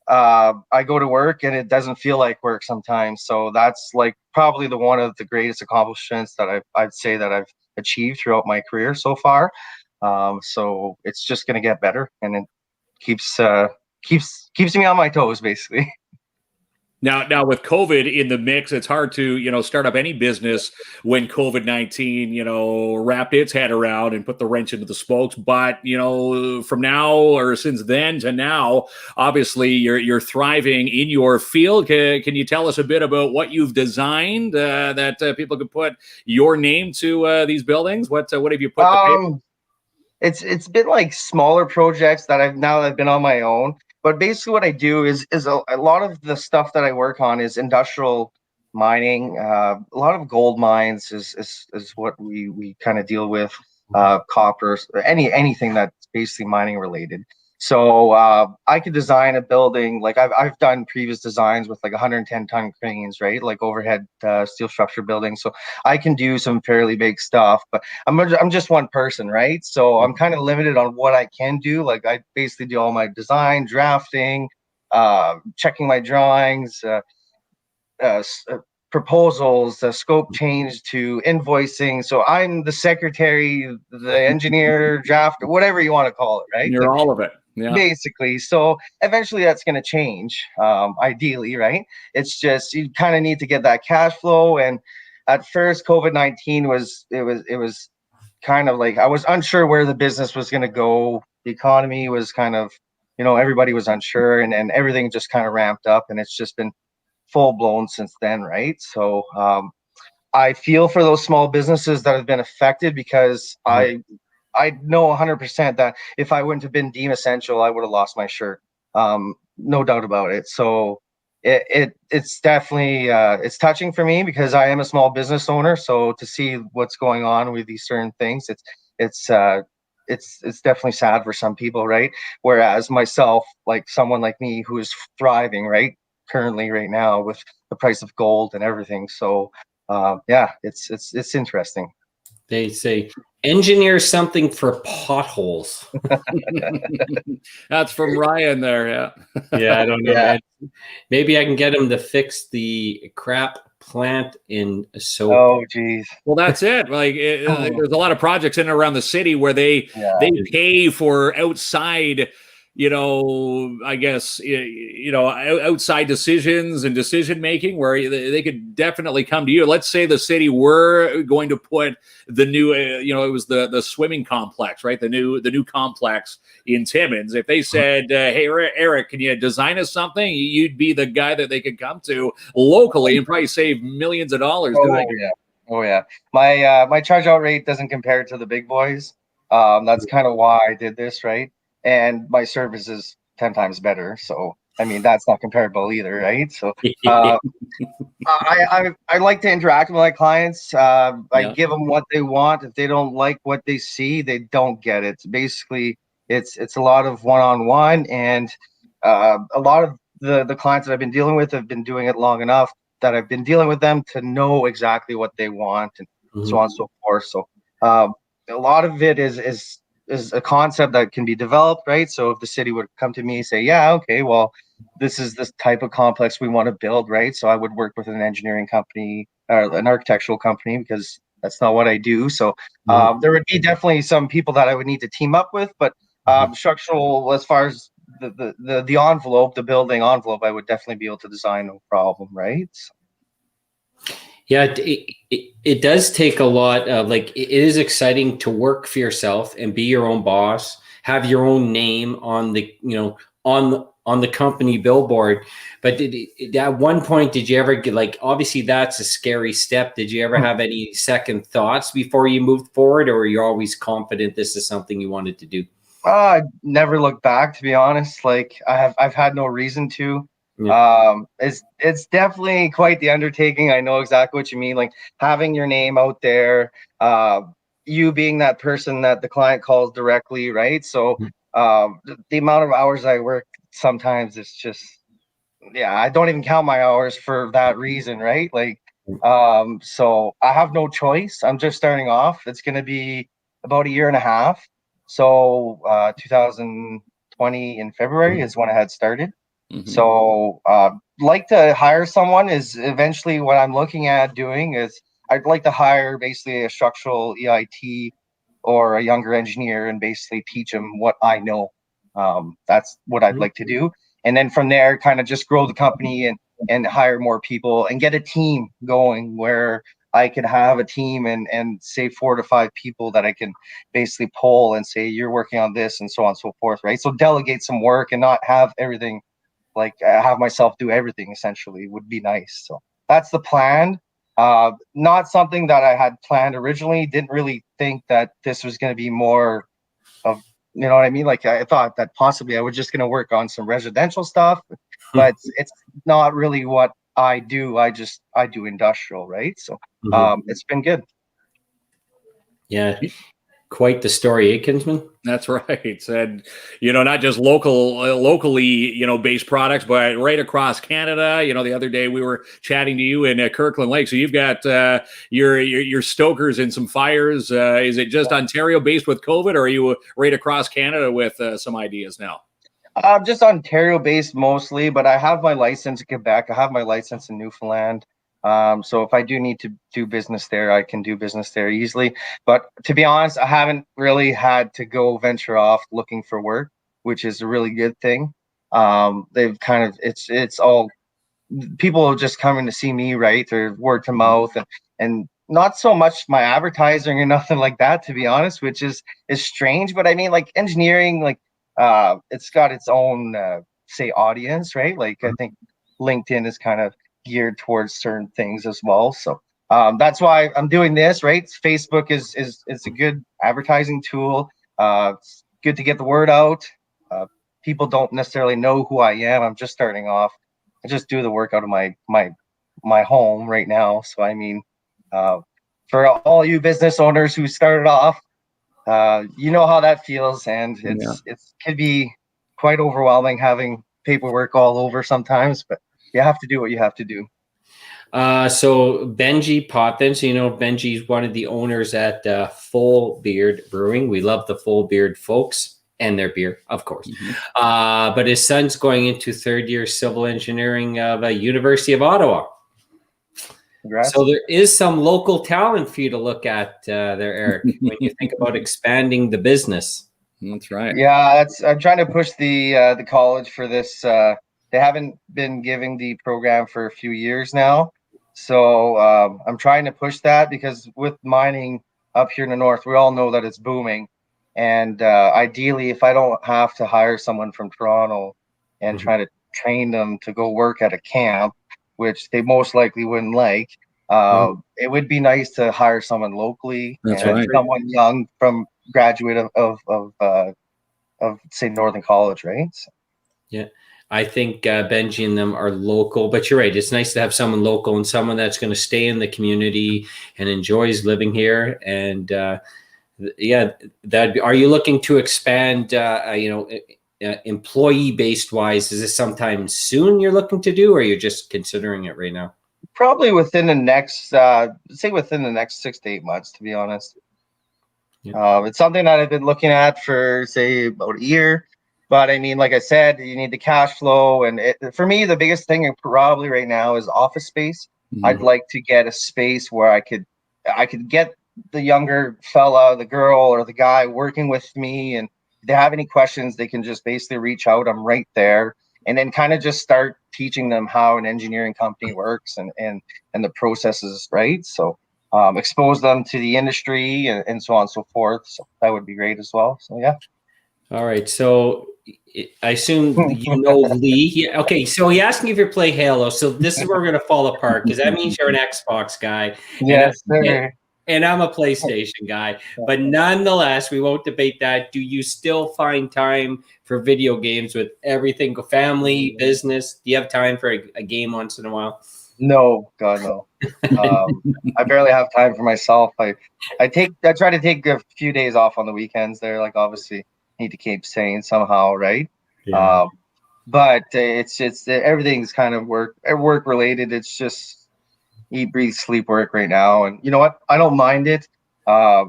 I go to work and it doesn't feel like work sometimes. So that's like probably one of the greatest accomplishments that I'd say that I've achieved throughout my career so far. So it's just going to get better, and it keeps me on my toes, basically. Now with COVID in the mix, it's hard to, start up any business when COVID-19, wrapped its head around and put the wrench into the spokes. But, from now or since then to now, obviously you're thriving in your field. Can you tell us a bit about what you've designed that people could put your name to these buildings? What have you put the paper? It's been like smaller projects that I've been on my own. But basically, what I do is a lot of the stuff that I work on is industrial mining. A lot of gold mines is what we kind of deal with. Copper, anything that's basically mining related. So I could design a building, like I've done previous designs with like 110-ton cranes, right? Like overhead steel structure buildings. So I can do some fairly big stuff, but I'm just one person, right? So I'm kind of limited on what I can do. Like I basically do all my design, drafting, checking my drawings, proposals, the scope change to invoicing. So I'm the secretary, the engineer, draft, whatever you want to call it, right? You're all of it. Yeah. Basically. So eventually that's going to change, ideally, right? It's just you kind of need to get that cash flow. And at first, COVID-19 was kind of like I was unsure where the business was going to go. The economy was kind of, everybody was unsure, and everything just kind of ramped up, and it's just been full blown since then, right? So I feel for those small businesses that have been affected because I know 100% that if I wouldn't have been deemed essential, I would have lost my shirt. No doubt about it. So it's definitely it's touching for me because I am a small business owner. So to see what's going on with these certain things, it's definitely sad for some people, right? Whereas myself, like someone like me who is thriving, right, currently right now with the price of gold and everything. So yeah, it's interesting. They say engineer something for potholes. That's from Ryan there. Yeah. Yeah, I don't know. Yeah. Maybe I can get him to fix the crap plant in soap. Oh, geez. Well, that's it. Like there's a lot of projects in and around the city where they pay for outside, I guess, outside decisions and decision making where they could definitely come to you. Let's say the city were going to put the new, it was the swimming complex, right? The new complex in Timmins. If they said, "Hey, Erik, can you design us something?" You'd be the guy that they could come to locally and probably save millions of dollars doing it. Oh yeah. My charge out rate doesn't compare to the big boys. That's kind of why I did this, right? And my service is 10 times better. So, I mean, that's not comparable either, right? So, I like to interact with my clients. I give them what they want. If they don't like what they see, they don't get it. Basically, it's a lot of one-on-one, and a lot of the clients that I've been dealing with have been doing it long enough that I've been dealing with them to know exactly what they want and so on and so forth. So, a lot of it is a concept that can be developed, right? So if the city would come to me and say, yeah, okay, well, this is this type of complex we want to build, right? So I would work with an engineering company or an architectural company because that's not what I do. So there would be definitely some people that I would need to team up with, but structural, as far as the envelope, the building envelope, I would definitely be able to design, no problem, right? So. Yeah, it does take a lot of, like, it is exciting to work for yourself and be your own boss, have your own name on the, on the company billboard. But at one point, did you ever get, like, obviously that's a scary step. Did you ever have any second thoughts before you moved forward, or are you always confident this is something you wanted to do? I never looked back, to be honest. Like I've had no reason to. It's definitely quite the undertaking. I know exactly what you mean. Like having your name out there, you being that person that the client calls directly, right? So the amount of hours I work sometimes it's just, yeah, I don't even count my hours for that reason, right? Like so I have no choice. I'm just starting off. It's going to be about a year and a half. So 2020 in February is when I had started. So like to hire someone is eventually what I'm looking at doing is I'd like to hire basically a structural EIT or a younger engineer and basically teach them what I know. That's what I'd like to do. And then from there, kind of just grow the company and and hire more people and get a team going where I could have a team and say 4 to 5 people that I can basically pull and say, you're working on this and so on and so forth, right? So delegate some work and not have everything, like have myself do everything essentially would be nice. So that's the plan. Not something that I had planned originally. Didn't really think that this was going to be more of, you know what I mean? Like I thought that possibly I was just going to work on some residential stuff, but it's not really what I do. I do industrial, right? So it's been good. Yeah, quite the story, eh, Kinsman? That's right. And, not just locally, based products, but right across Canada. The other day we were chatting to you in Kirkland Lake. So you've got your stokers and some fires. Is it just Ontario based with COVID, or are you right across Canada with some ideas now? Just Ontario based mostly, but I have my license in Quebec. I have my license in Newfoundland. So if I do need to do business there, I can do business there easily. But to be honest, I haven't really had to go venture off looking for work, which is a really good thing. They've kind of, it's all people just coming to see me, right? Or word to mouth and not so much my advertising or nothing like that, to be honest, which is strange. But I mean, like engineering, like it's got its own say audience, right? Like I think LinkedIn is kind of geared towards certain things as well. So that's why I'm doing this, right? Facebook is a good advertising tool. It's good to get the word out. People don't necessarily know who I am. I'm just starting off. I just do the work out of my home right now. So I mean, for all you business owners who started off, you know how that feels, and it can be quite overwhelming having paperwork all over sometimes, but you have to do what you have to do. So Benji Potvin, so Benji's one of the owners at Full Beard Brewing. We love the Full Beard folks and their beer, of course. But his son's going into third year civil engineering of University of Ottawa. Congrats. So there is some local talent for you to look at there, Eric, when you think about expanding the business. That's right. Yeah, I'm trying to push the college for this. They haven't been giving the program for a few years now. So I'm trying to push that because with mining up here in the north, we all know that it's booming. And ideally, if I don't have to hire someone from Toronto and try to train them to go work at a camp, which they most likely wouldn't like, it would be nice to hire someone locally. That's and right. Someone young from graduate of say Northern College, right? So. Yeah. I think Benji and them are local, but you're right. It's nice to have someone local and someone that's going to stay in the community and enjoys living here. And are you looking to expand, employee based wise? Is this sometime soon you're looking to do, or you're just considering it right now? Probably within the next, within the next 6 to 8 months, to be honest. Yeah. It's something that I've been looking at for say about a year. But I mean, like I said, you need the cash flow. And for me, the biggest thing probably right now is office space. I'd like to get a space where I could get the younger fella, the girl, or the guy working with me. And if they have any questions, they can just basically reach out. I'm right there. And then kind of just start teaching them how an engineering company works and the processes, right? So expose them to the industry and so on and so forth. So that would be great as well. So, yeah. All right. So I assume Lee. Okay, so he asked me if you play Halo. So this is where we're going to fall apart because that means you're an Xbox guy. Yes, sir. And I'm a PlayStation guy. But nonetheless, we won't debate that. Do you still find time for video games with everything, family, business? Do you have time for a game once in a while? No, God, no. I barely have time for myself. I try to take a few days off on the weekends there, like obviously need to keep sane somehow, right? Yeah. But it's everything's kind of work related. It's just eat, breathe, sleep, work right now. And you know what? I don't mind it.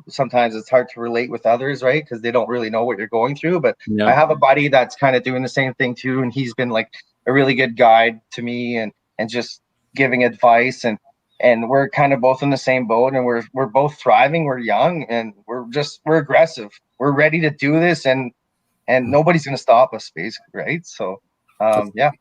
Sometimes it's hard to relate with others, right? Because they don't really know what you're going through. But I have a buddy that's kind of doing the same thing too, and he's been like a really good guide to me and just giving advice and we're kind of both in the same boat and we're both thriving. We're young and we're aggressive. We're ready to do this and nobody's going to stop us basically. Right. So, yeah.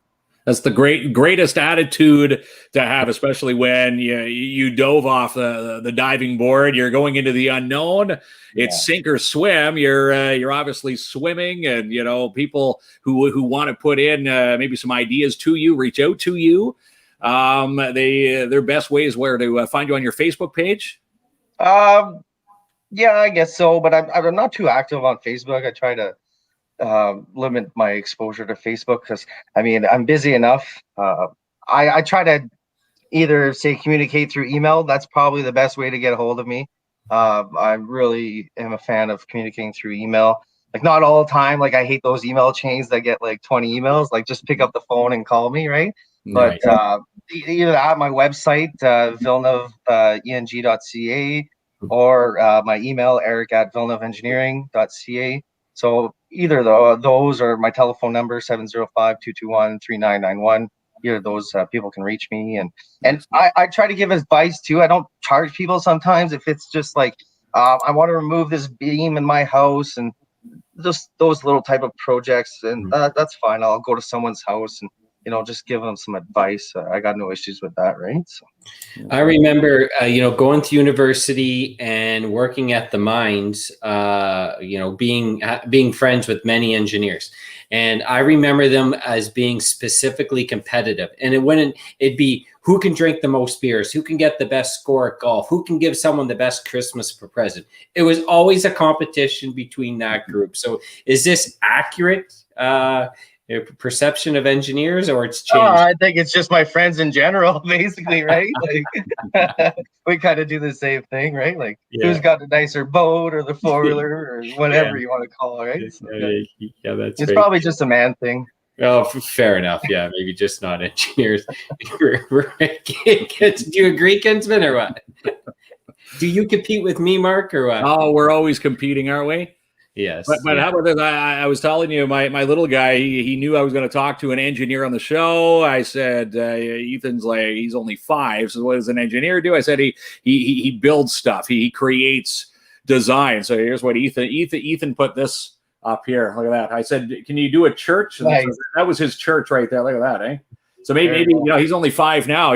That's the greatest attitude to have, especially when you dove off the diving board. You're going into the unknown. It's sink or swim. You're obviously swimming, and people who want to put in maybe some ideas to you, reach out to you. Their best way is where to find you on your Facebook page. Yeah, I guess so, but I'm not too active on Facebook. I try to limit my exposure to Facebook because I'm busy enough. I try to either communicate through email. That's probably the best way to get a hold of me. I really am a fan of communicating through email. Like, not all the time. Like, I hate those email chains that get like 20 emails. Like, just pick up the phone and call me, right? But either at my website, villeneuve.eng.ca, or my email, eric@villeneuve-engineering.ca. So either those or my telephone number, 705-221-3991. Either of those people can reach me. And I try to give advice too. I don't charge people sometimes if it's just like, I want to remove this beam in my house, and just those little type of projects. And that's fine. I'll go to someone's house and just give them some advice. I got no issues with that, right? So. I remember, going to university and working at the mines, being friends with many engineers. And I remember them as being specifically competitive. And it'd be who can drink the most beers, who can get the best score at golf, who can give someone the best Christmas present. It was always a competition between that group. So is this accurate? Perception of engineers, or it's changed? I think it's just my friends in general, basically, right? Like, we kind of do the same thing, right? Like, who's got the nicer boat or the 4-wheeler or whatever you want to call it, right? So, it's probably just a man thing. Oh, fair enough. Yeah, maybe just not engineers. Do you agree, Kinsman, or what? Do you compete with me, Mark, or what? Oh, we're always competing, aren't we? Yes. But how about this? I was telling you, my little guy, he knew I was going to talk to an engineer on the show. I said, Ethan's like, he's only 5. So what does an engineer do? I said, he builds stuff. He creates design. So here's what Ethan put this up here. Look at that. I said, can you do a church? Nice. That was his church right there. Look at that, eh? So maybe he's only 5 now.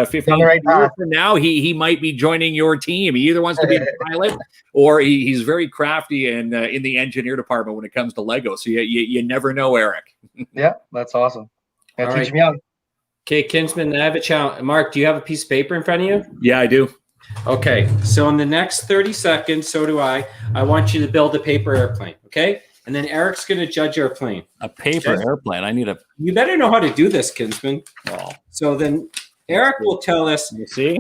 15 years from now, he might be joining your team. He either wants to be a pilot, or he's very crafty in the engineer department when it comes to Lego. So you never know, Eric. Yeah, that's awesome. Teach me out. Okay, Kinsman, I have a challenge. Mark, do you have a piece of paper in front of you? Yeah, I do. Okay, so in the next 30 seconds, so do I want you to build a paper airplane, okay? And then Eric's going to judge our plane. A paper airplane. I need a... You better know how to do this, Kinsman. Oh. So then Eric will tell us, you see,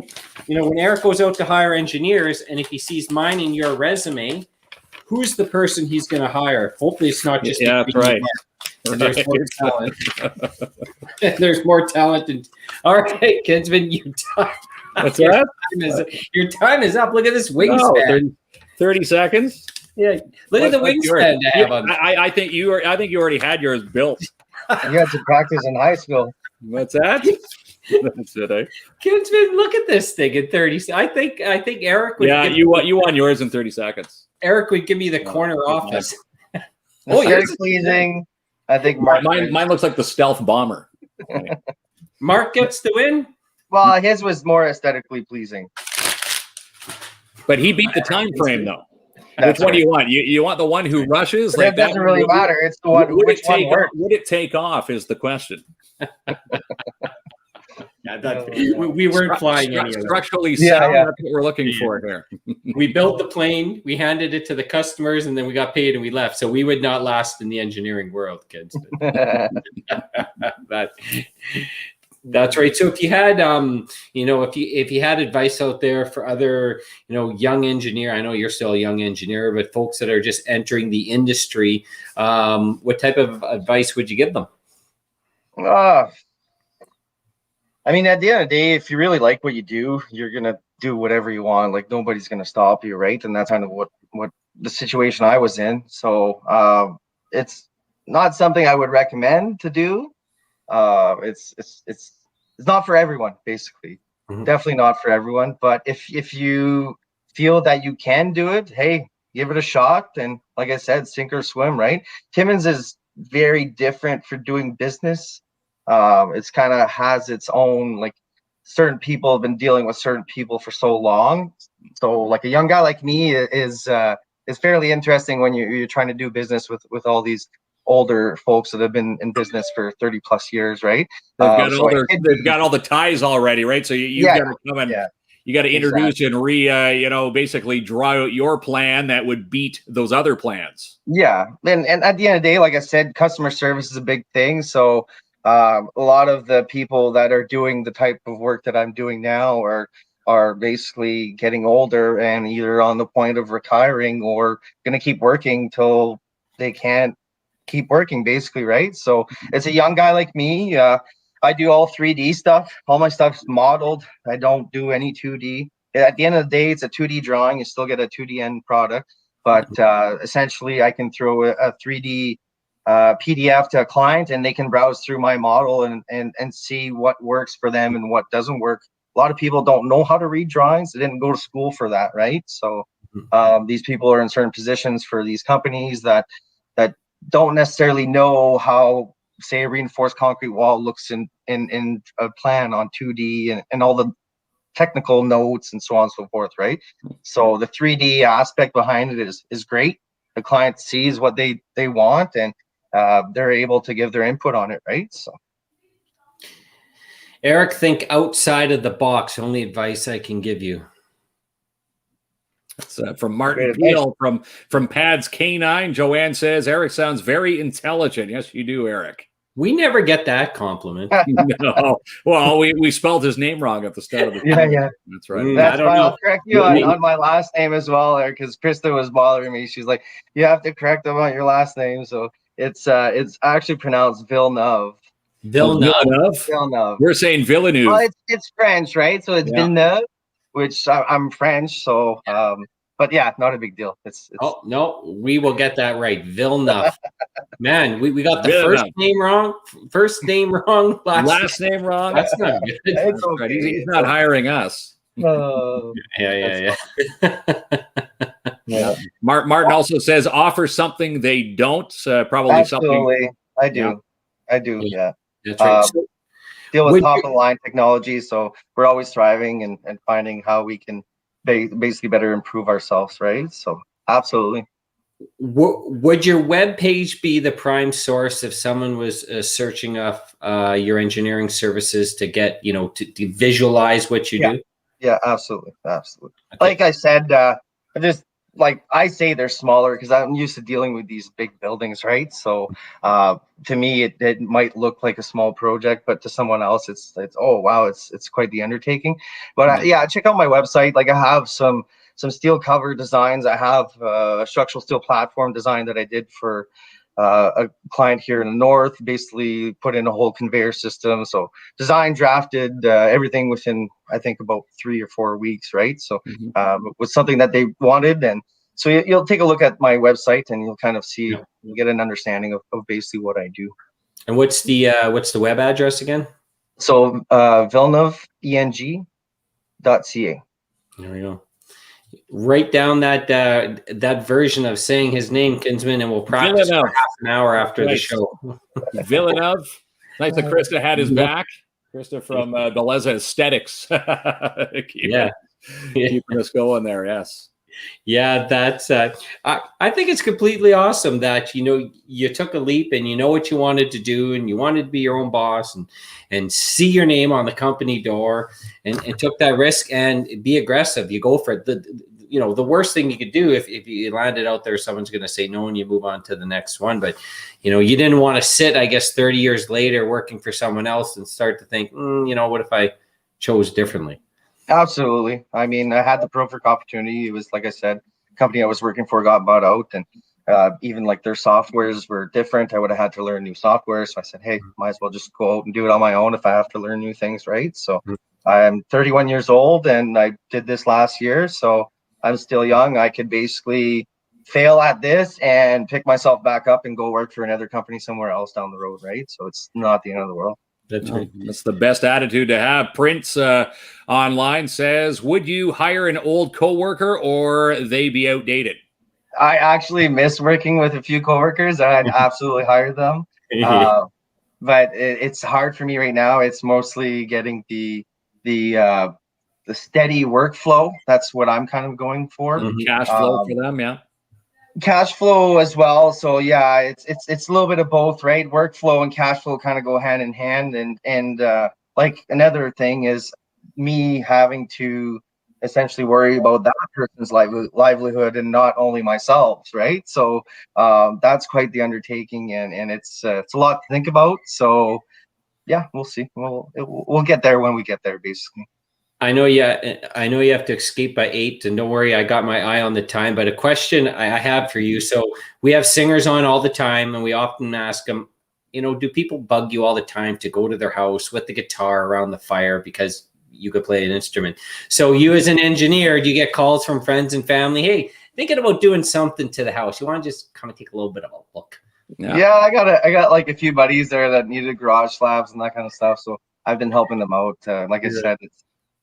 when Eric goes out to hire engineers, and if he sees mine in your resume, who's the person he's going to hire? Hopefully it's not just... Yeah, that's right. There's more talent. There's more talent. All right, Kinsman, what's that? Your time is up. Look at this wingspan. 30 seconds. Yeah, look at the wingspan to have on. I think you already had yours built. You had to practice in high school. What's that? That's it, eh? Kinsman, look at this thing in 30. I think Eric would. Yeah, you won yours in 30 seconds. Eric would give me the corner office. Yours pleasing. I think mine looks like the stealth bomber. Mark gets the win. Well, his was more aesthetically pleasing. But he beat the time frame, though. Which one do you want? You want the one who rushes? But like that doesn't really matter. It's the one. Would it take off? Is the question. We weren't flying any of them. Structurally sound. That's what we're looking for here. We built the plane, we handed it to the customers, and then we got paid and we left. So we would not last in the engineering world, kids. That's right. So if you had, if you had advice out there for other, young engineer, I know you're still a young engineer, but folks that are just entering the industry, what type of advice would you give them? At the end of the day, if you really like what you do, you're going to do whatever you want. Like, nobody's going to stop you, right? And that's kind of what the situation I was in. So it's not something I would recommend to do. It's not for everyone, basically. Mm-hmm. Definitely not for everyone. But if you feel that you can do it, hey, give it a shot. And like I said, sink or swim, right? Timmins is very different for doing business. it's kind of has its own, like, certain people have been dealing with certain people for so long. So like a young guy like me is fairly interesting when you're trying to do business with all these older folks that have been in business for 30 plus years, right? They've got So they've got all the ties already, right? So you've yeah, got to come and yeah, you got to introduce exactly. and basically draw out your plan that would beat those other plans. Yeah, and at the end of the day, like I said, customer service is a big thing. So a lot of the people that are doing the type of work that I'm doing now are basically getting older and either on the point of retiring or going to keep working till they can't keep working, basically, right? So it's a young guy like me. I do all 3D stuff. All my stuff's modeled. I don't do any 2D. At the end of the day, it's a 2D drawing. You still get a 2D end product, but essentially, I can throw a 3D PDF to a client, and they can browse through my model and see what works for them and what doesn't work. A lot of people don't know how to read drawings. They didn't go to school for that, right? So these people are in certain positions for these companies that don't necessarily know how, say, a reinforced concrete wall looks in a plan on 2D and all the technical notes and so on and so forth, right? So the 3D aspect behind it is great. The client sees what they want, and they're able to give their input on it, right? So Erik, think outside of the box. Only advice I can give you. It's from Martin Peel from Pads K9. Joanne says, Erik sounds very intelligent. Yes, you do, Erik. We never get that compliment. No. Well, we spelled his name wrong at the start of the show. yeah. That's right. That's why I'll correct you on my last name as well, Erik, because Krista was bothering me. She's like, you have to correct them on your last name. So it's actually pronounced Villeneuve. Villeneuve? We're saying Villeneuve. Well, it's French, right? So it's Villeneuve, which I'm French. So, but yeah, not a big deal. It's Oh, no, we will get that right. Villeneuve. Man, we got the first name wrong, last name wrong. That's not good. It's okay. He's not hiring us. Yeah. Martin also says offer something they don't. Probably Absolutely. something. I do. Yeah. That's right. Deal with top of the line technology, so we're always striving and finding how we can basically better improve ourselves, right? So absolutely. Would your web page be the prime source if someone was searching up your engineering services to get, to visualize what you do? Yeah, absolutely. Okay. Like I said, just like I say, they're smaller because I'm used to dealing with these big buildings, right? So to me, it might look like a small project, but to someone else, it's oh wow, it's quite the undertaking. But check out my website. Like I have some steel cover designs. I have a structural steel platform design that I did for a client here in the north. Basically, put in a whole conveyor system. So design, drafted, everything within I think about 3 or 4 weeks, right? So it was something that they wanted, and so you'll take a look at my website and you'll kind of see, you'll get an understanding of basically what I do. And what's the web address again? So VilleneuveENG.ca. There we go. Write down that version of saying his name, Kinsman, and we'll practice for half an hour after the show. Villeneuve. Nice that Krista had his back. Krista from Beleza Aesthetics. Keeping us going there, yes. Yeah, that's I think it's completely awesome that you took a leap and you know what you wanted to do and you wanted to be your own boss and see your name on the company door and took that risk and be aggressive. You go for it. The worst thing you could do if you landed out there, someone's going to say no and you move on to the next one. But you didn't want to sit, I guess, 30 years later working for someone else and start to think, what if I chose differently? Absolutely. I mean, I had the perfect opportunity. It was, like I said, the company I was working for got bought out, and even like their softwares were different. I would have had to learn new software. So I said, hey, might as well just go out and do it on my own if I have to learn new things, right? So I'm 31 years old and I did this last year. So I'm still young. I could basically fail at this and pick myself back up and go work for another company somewhere else down the road, right? So it's not the end of the world. That's right. That's the best attitude to have. Prince online says, would you hire an old coworker or they be outdated? I actually miss working with a few coworkers. I'd absolutely hire them. but it's hard for me right now. It's mostly getting the steady workflow. That's what I'm kind of going for. Cash flow for them, yeah. Cash flow as well. So yeah, it's a little bit of both, right? Workflow and cash flow kind of go hand in hand. And like another thing is me having to essentially worry about that person's livelihood and not only myself, right? So that's quite the undertaking, and it's a lot to think about. So yeah, we'll see. We'll get there when we get there, basically. I know you have to escape by 8, and don't worry, I got my eye on the time. But a question I have for you. So we have singers on all the time, and we often ask them, do people bug you all the time to go to their house with the guitar around the fire because you could play an instrument? So you as an engineer, do you get calls from friends and family? Hey, thinking about doing something to the house. You want to just kind of take a little bit of a look? Yeah, I got like a few buddies there that needed garage slabs and that kind of stuff. So I've been helping them out. Like I said,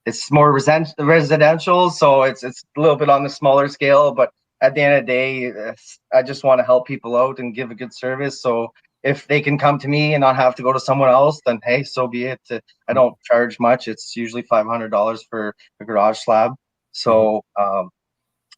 it's more residential, so it's a little bit on the smaller scale. But at the end of the day, I just want to help people out and give a good service. So if they can come to me and not have to go to someone else, then hey, so be it. I don't charge much. It's usually $500 for a garage slab. So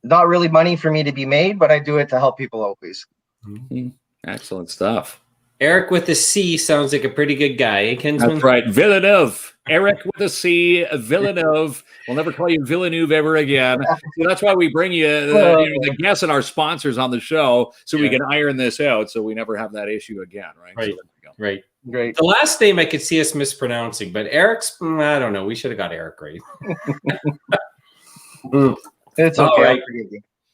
not really money for me to be made, but I do it to help people out, basically. Excellent stuff. Erik with a C sounds like a pretty good guy, eh, Kinsman? That's right. Villeneuve. Erik with a C, Villeneuve. We'll never call you Villeneuve ever again. So that's why we bring you the guests and our sponsors on the show, so we can iron this out, so we never have that issue again, right? Right. So right. Great. The last name I could see us mispronouncing, but Eric's, I don't know. We should have got Erik right. It's okay. All right.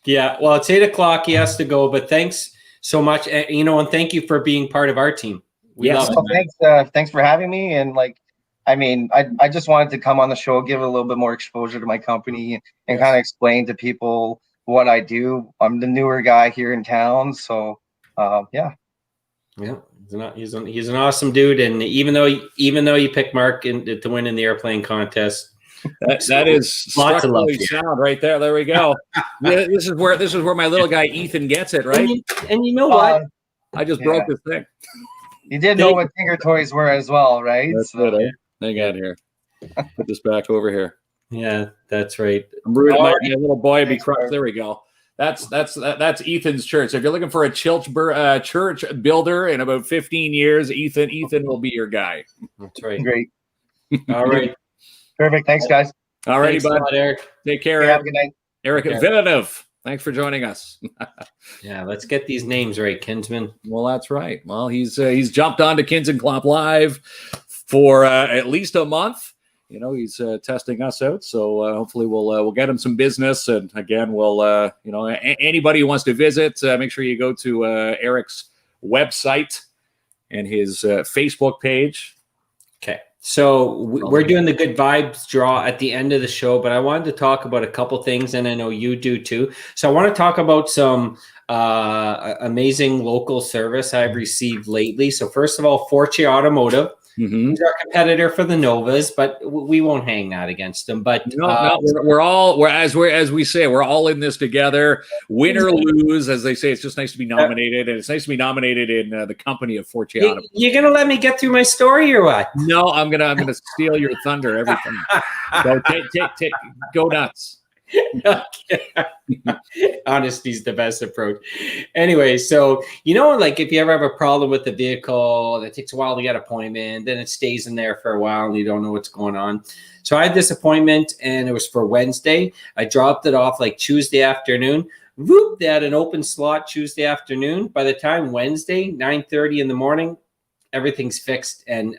Yeah. Well, it's 8:00. He has to go, but thanks so much. And thank you for being part of our team. We love it. Thanks for having me. And I just wanted to come on the show, give a little bit more exposure to my company and kind of explain to people what I do. I'm the newer guy here in town. So, yeah. He's an awesome dude. And even though you picked Mark to win in the airplane contest, that is lots of love sound right there. There we go. This is where my little guy Ethan gets it, right? And you know what? I just broke this thing. You did know what Tinker Toys were as well, right? That's so, it. Hang on here. Put this back over here. Yeah, that's right. I'm rooting my little boy be crushed. There we go. That's Ethan's church. So if you're looking for a church builder in about 15 years, Ethan will be your guy. That's right. Great. All right. Perfect. Thanks, guys. All righty, bud. Erik. Take care. Have a good night. Erik Villeneuve. Thanks for joining us. Yeah, let's get these names right, Kinsman. Well, that's right. Well, he's jumped on to KINZ and KLOMP Live for at least a month. He's testing us out, so hopefully we'll get him some business. And again, we'll anybody who wants to visit, make sure you go to Erik's website and his Facebook page. Okay. So we're doing the good vibes draw at the end of the show, but I wanted to talk about a couple things, and I know you do too. So I want to talk about some amazing local service I've received lately. So first of all, Forte Automotive. He's our competitor for the Novas, but we won't hang that against them. But we're all as we say, we're all in this together. Win or lose, as they say, it's just nice to be nominated, and it's nice to be nominated in the company of Forte Automotive. You're gonna let me get through my story or what? No, I'm gonna steal your thunder every time. So go nuts. Honesty's the best approach. Anyway, so if you ever have a problem with the vehicle that takes a while to get an appointment, then it stays in there for a while and you don't know what's going on. So I had this appointment and it was for Wednesday. I dropped it off like Tuesday afternoon. Whoop, they had an open slot Tuesday afternoon. By the time Wednesday, 9:30 in the morning, everything's fixed, and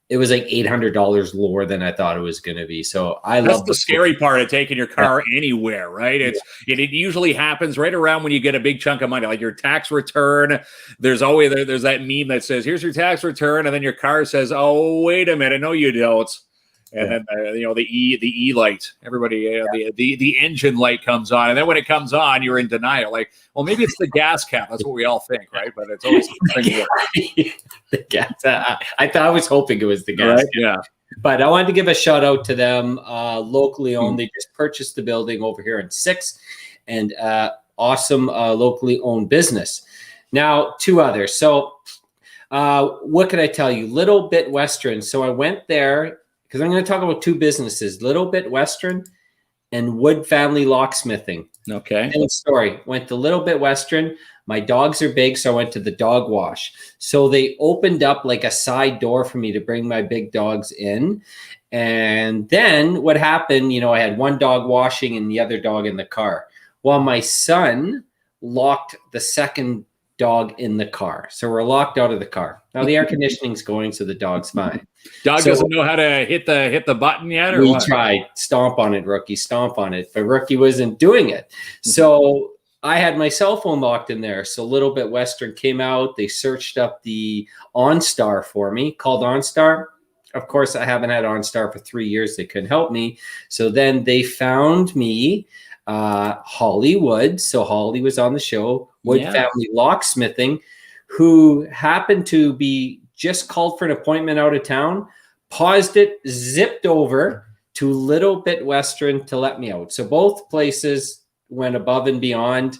it was like $800 lower than I thought it was going to be. So that's the scary part of taking your car anywhere, right? It usually happens right around when you get a big chunk of money, like your tax return. There's that meme that says, "Here's your tax return," and then your car says, "Oh, wait a minute, no, you don't." And then the E light, everybody, the engine light comes on, and then when it comes on, you're in denial. Like, well, maybe it's the gas cap. That's what we all think, right? But it's always the gas. I was hoping it was the gas. Right? Yeah. But I wanted to give a shout out to them, locally owned. They just purchased the building over here in 6, and awesome locally owned business. Now, 2 others. So What can I tell you? Little Bit Western. So I went there because I'm going to talk about two businesses, Little Bit Western and Wood Family Locksmithing. Okay. Same story. Went to Little Bit Western. My dogs are big, so I went to the dog wash. So they opened up like a side door for me to bring my big dogs in. And then what happened, I had one dog washing and the other dog in the car. Well, my son locked the second dog in the car. So we're locked out of the car. Now the air conditioning's going, so the dog's fine. Dog doesn't know how to hit the button yet, or we what? tried. Stomp on it, Rookie. Stomp on it. But Rookie wasn't doing it. So I had my cell phone locked in there. So Little Bit Western came out. They searched up the OnStar for me, called OnStar. Of course, I haven't had OnStar for 3 years. They couldn't help me. So then they found me Hollywood. So Holly was on the show, Wood Family Locksmithing, who happened to be just called for an appointment out of town, paused it, zipped over to Little Bit Western to let me out. So both places went above and beyond.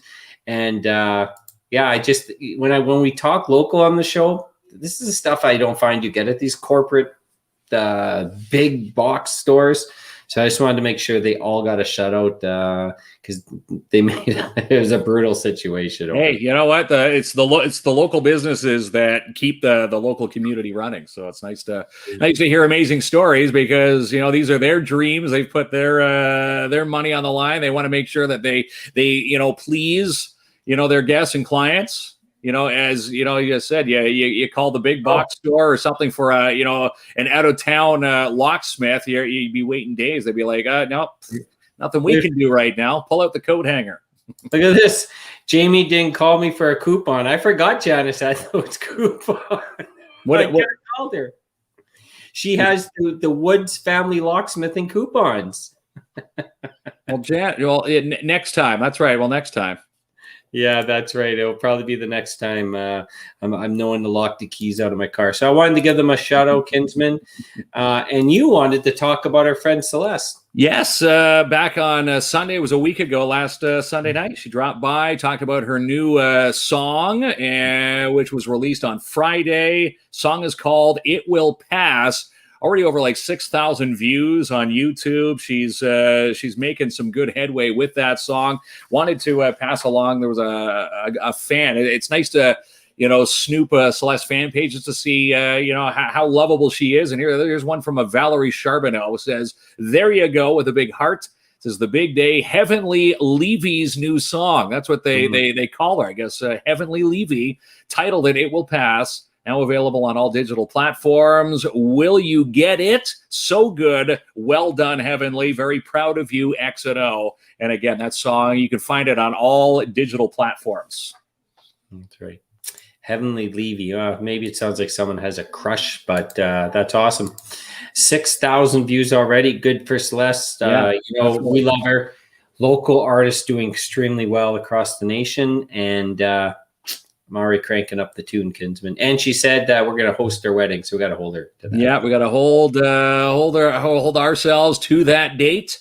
And I just, when we talk local on the show, this is the stuff I don't find you get at these corporate big box stores. So I just wanted to make sure they all got a shout out because they made it was a brutal situation. Hey, you know what? It's the local businesses that keep the local community running. So it's nice to hear amazing stories because these are their dreams. They've put their money on the line. They want to make sure that they please their guests and clients. As you said, you call the big box store or something for an out of town locksmith. You'd be waiting days. They'd be like, no, nothing we can do right now. Pull out the coat hanger. Look at this. Jamie didn't call me for a coupon. I forgot Janice had those coupons. What called her? She has the Woods Family Locksmithing coupons. Next time. That's right. Well, next time. Yeah, that's right. It'll probably be the next time I'm knowing to lock the keys out of my car. So I wanted to give them a shout out, Kinsman. And you wanted to talk about our friend Celeste. Yes, back on Sunday, it was a week ago, last Sunday night. She dropped by, talked about her new song, which was released on Friday. Song is called It Will Pass. Already over like 6,000 views on YouTube. She's making some good headway with that song. Wanted to pass along. There was a fan. It's nice to snoop Celeste fan pages to see how lovable she is. And here's one from a Valerie Charbonneau. It says, "There you go," with a big heart. It says, "The big day, Heavenly Levy's new song." That's what they call her, I guess. Heavenly Levy titled it Will Pass. Now available on all digital platforms. Will you get it? So good. Well done, Heavenly. Very proud of you, X&O. And again, that song, you can find it on all digital platforms. That's right. Heavenly Levy. Maybe it sounds like someone has a crush, but that's awesome. 6,000 views already. Good for Celeste. We love her. Local artists doing extremely well across the nation. And I'm already cranking up the tune, Kinsman. And she said that we're going to host her wedding, so we got to hold her to that. Yeah, we got to hold ourselves to that date.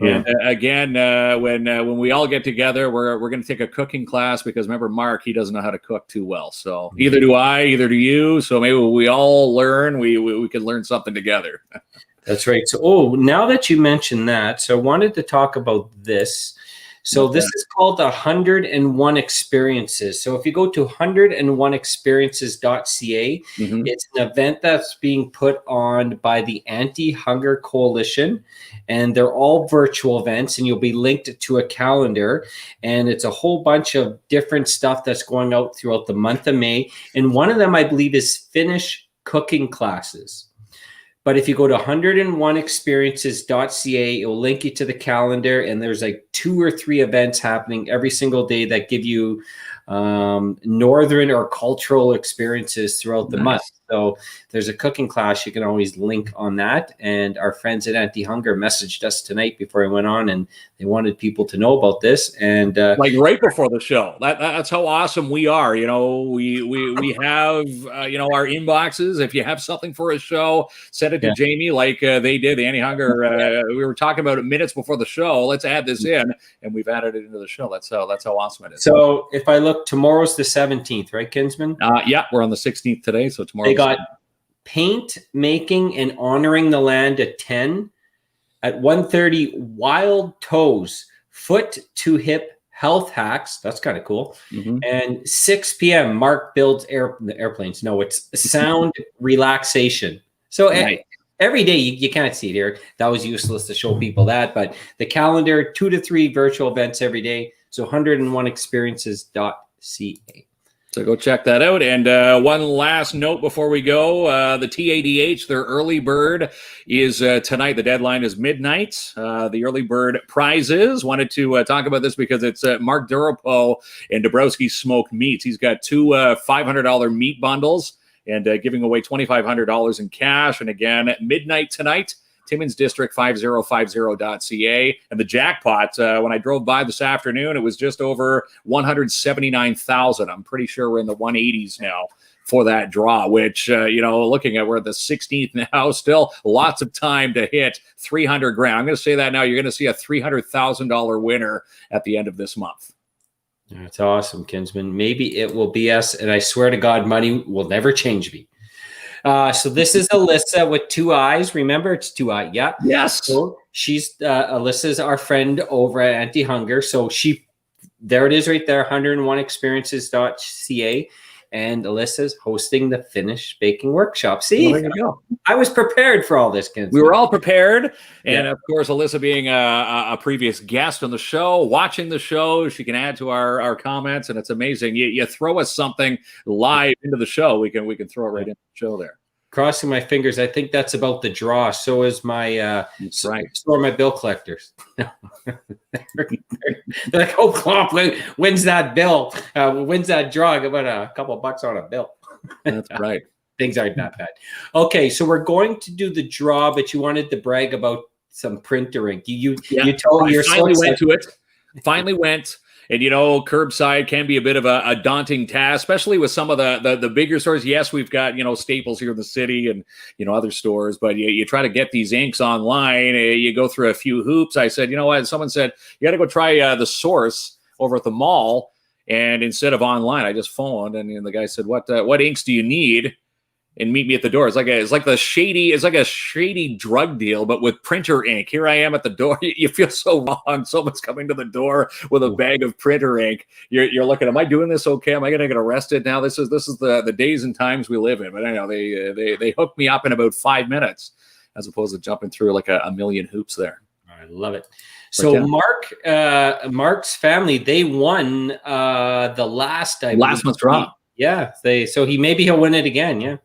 And again, when we all get together, we're going to take a cooking class because remember, Mark, he doesn't know how to cook too well. So either do I, either do you. So maybe we all learn. We can learn something together. That's right. So, now that you mentioned that, so I wanted to talk about this. So this is called the 101 Experiences. So if you go to 101experiences.ca, it's an event that's being put on by the Anti-Hunger Coalition, and they're all virtual events, and you'll be linked to a calendar, and it's a whole bunch of different stuff that's going out throughout the month of May. And one of them, I believe, is Finnish cooking classes. But if you go to 101experiences.ca, it will link you to the calendar, and there's like 2 or 3 events happening every single day that give you northern or cultural experiences throughout the month. So there's a cooking class. You can always link on that. And our friends at Anti-Hunger messaged us tonight before I went on, and they wanted people to know about this. And like right before the show, that's how awesome we are. We have our inboxes. If you have something for a show, send said it to Jamie like they did. The Annie Hunger. We were talking about it minutes before the show. Let's add this in, and we've added it into the show. That's how awesome it is. So if I look, tomorrow's the 17th, right, Kinsman? Yeah, we're on the 16th today, so tomorrow they got paint making and honoring the land at 10. At 1:30, wild toes, foot to hip health hacks. That's kind of cool. And 6 p.m. Mark builds airplanes. No, it's sound relaxation. So every day you can't see it, Eric. That was useless to show people that. But the calendar, 2 to 3 virtual events every day. So 101experiences.ca. So go check that out. And one last note before we go, the TADH, their early bird is tonight. The deadline is midnight. The early bird prizes. Wanted to talk about this because it's Mark Durapo and Dabrowski Smoked Meats. He's got 2 $500 meat bundles and giving away $2,500 in cash. And again, at midnight tonight, Timmins District 5050.ca. And the jackpot, when I drove by this afternoon, it was just over 179,000. I'm pretty sure we're in the 180s now for that draw, which, looking at we're at the 16th now, still lots of time to hit 300 grand. I'm going to say that now. You're going to see a $300,000 winner at the end of this month. That's awesome, Kinsman. Maybe it will be us. And I swear to God, money will never change me. So this is Alyssa with 2 eyes. Remember, it's 2 eyes. Yeah. Yes. So she's Alyssa's our friend over at Anti-Hunger. So there it is right there, 101experiences.ca. And Alyssa's hosting the Finnish baking workshop. See, there you go. I was prepared for all this, Kinsman. We were all prepared. And of course, Alyssa being a previous guest on the show, watching the show, she can add to our comments. And it's amazing. You throw us something live into the show, we can throw it right into the show there. Crossing my fingers. I think that's about the draw. So is my so are my bill collectors. They're like, oh, Klomp wins that bill, wins that draw. Give it a couple of bucks on a bill. That's right. Things aren't that bad. Okay, so we're going to do the draw, but you wanted to brag about some printer ink. You told me you're finally went to it. Finally went. And, curbside can be a bit of a daunting task, especially with some of the bigger stores. Yes, we've got, Staples here in the city and, other stores, but you try to get these inks online. You go through a few hoops. I said, you know what? Someone said, you got to go try the Source over at the mall. And instead of online, I just phoned and the guy said, what inks do you need? And meet me at the door. It's like a shady drug deal, but with printer ink. Here I am at the door. You feel so wrong. Someone's coming to the door with a bag of printer ink. You're looking, am I doing this okay? Am I going to get arrested now? This is the days and times we live in. But I know they hooked me up in about 5 minutes, as opposed to jumping through like a million hoops there. I love it. So Mark's family, they won the last month's draw. Yeah, he'll win it again. Yeah.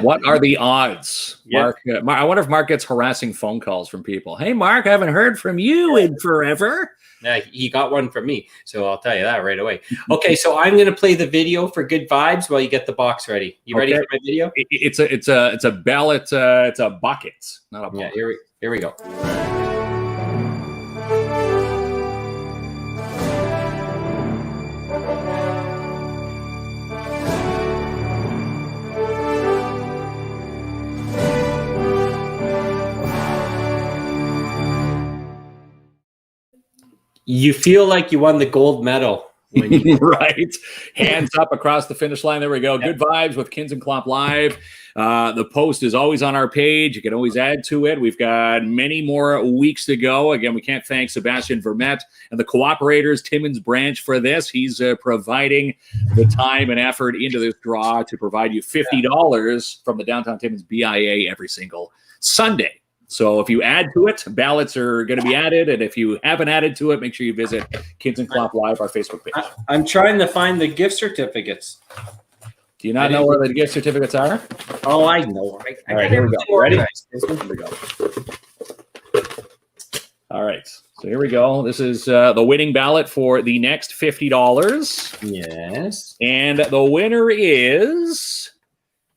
What are the odds? Mark, I wonder if Mark gets harassing phone calls from people. Hey, Mark, I haven't heard from you in forever. Yeah, he got one from me, so I'll tell you that right away. Okay, so I'm going to play the video for good vibes while you get the box ready. You ready for my video? It's a ballot. It's a bucket, not a ball. Yeah, here we go. You feel like you won the gold medal. Right. Hands up across the finish line. There we go. Good vibes with KINZ and KLOMP Live. The post is always on our page. You can always add to it. We've got many more weeks to go. Again, we can't thank Sebastian Vermette and the cooperators, Timmins branch, for this. He's providing the time and effort into this draw to provide you $50 from the Downtown Timmins BIA every single Sunday. So if you add to it, ballots are going to be added. And if you haven't added to it, make sure you visit KINZ and KLOMP Live, our Facebook page. I'm trying to find the gift certificates. Do you not know where the gift certificates are? Oh, I know. All right, here we go. Ready? Here we go. All right. So here we go. This is the winning ballot for the next $50. Yes. And the winner is,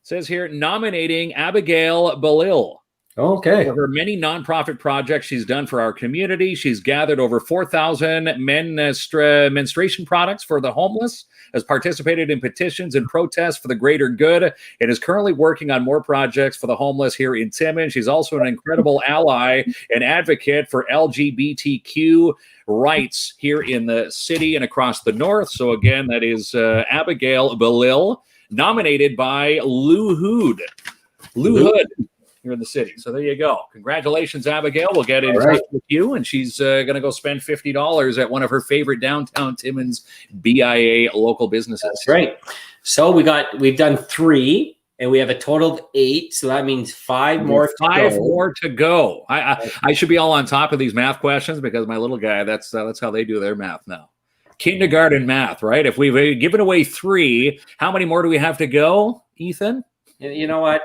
it says here, nominating Abigail Belil. Okay. For her many nonprofit projects she's done for our community, she's gathered over 4,000 menstruation products for the homeless, has participated in petitions and protests for the greater good, and is currently working on more projects for the homeless here in Timmins. She's also an incredible ally and advocate for LGBTQ rights here in the city and across the north. So again, that is Abigail Belil, nominated by Lou Hood. Lou Hood. Here in the city. So there you go. Congratulations, Abigail. We'll get in touch with you, and she's going to go spend $50 at one of her favorite downtown Timmins BIA local businesses. That's right. So we've done 3, and we have a total of 8. So that means 5 more. 5 more to go. I should be all on top of these math questions because my little guy. That's how they do their math now. Kindergarten math, right? If we've given away 3, how many more do we have to go, Ethan? You know what?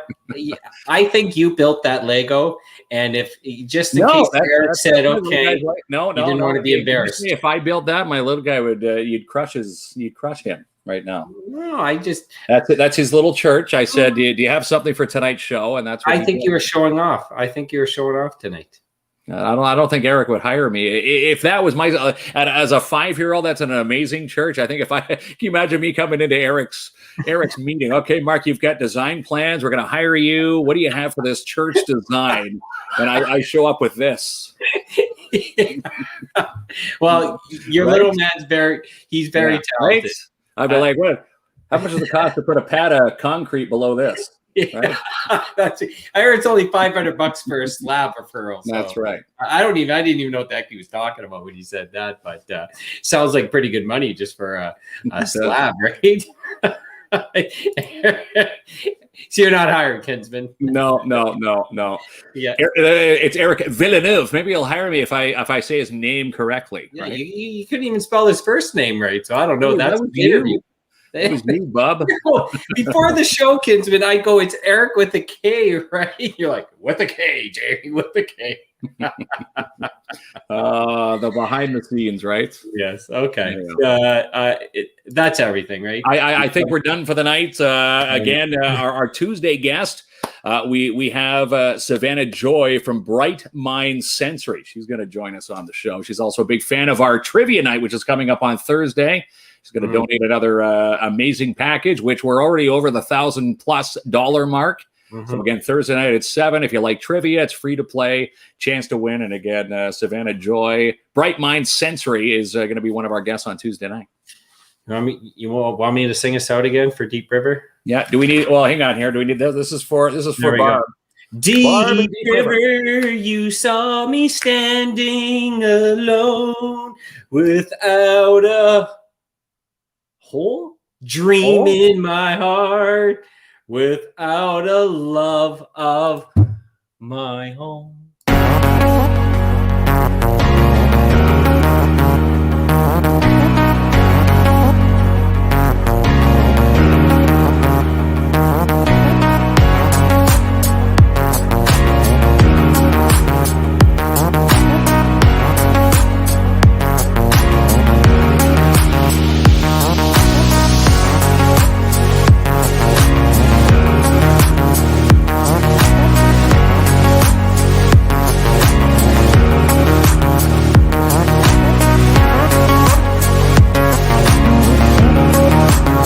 I think you built that Lego, and if just in case Eric said, "Okay," no, you didn't want to be embarrassed. If I built that, my little guy would you'd crush him right now. No, that's his little church. I said, do you have something for tonight's show? And that's what I think you were showing off. I think you were showing off tonight. I don't think Eric would hire me if that was my as a 5-year-old. That's an amazing church. I think can you imagine me coming into Eric's meeting? Okay, Mark, you've got design plans. We're going to hire you. What do you have for this church design? And I show up with this. Well, your little man's he's very talented. Right? I'd be like, what? How much does it cost to put a pad of concrete below this? Right? I heard it's only $500 for a slab referral. So that's right. I didn't even know what the heck he was talking about when he said that, but sounds like pretty good money just for a slab, right? So you're not hiring, Kinsman? No. Yeah, it's Erik Villeneuve. Maybe he'll hire me if I say his name correctly. Yeah, right? you couldn't even spell his first name right, so I don't know. That's the interview. It was me, bub. Before the show, Kinsman, I go, it's Eric with a K, right? You're like, with a K, Jamie, with a K. The behind the scenes, right? Yes. Okay. That's everything, right? I think we're done for the night. Again, our Tuesday guest, we have Savannah Joy from Bright Mind Sensory. She's going to join us on the show. She's also a big fan of our trivia night, which is coming up on Thursday. She's going to donate another amazing package, which we're already over the $1,000+ mark. So again, Thursday night at 7. If you like trivia, it's free to play, chance to win. And again, Savannah Joy, Bright Mind Sensory is going to be one of our guests on Tuesday night. You want me to sing us out again for Deep River? Yeah. Do we need? Well, hang on here. Do we need this? This is for Barb. Deep River, you saw me standing alone without a dream in my heart, without a love of my own.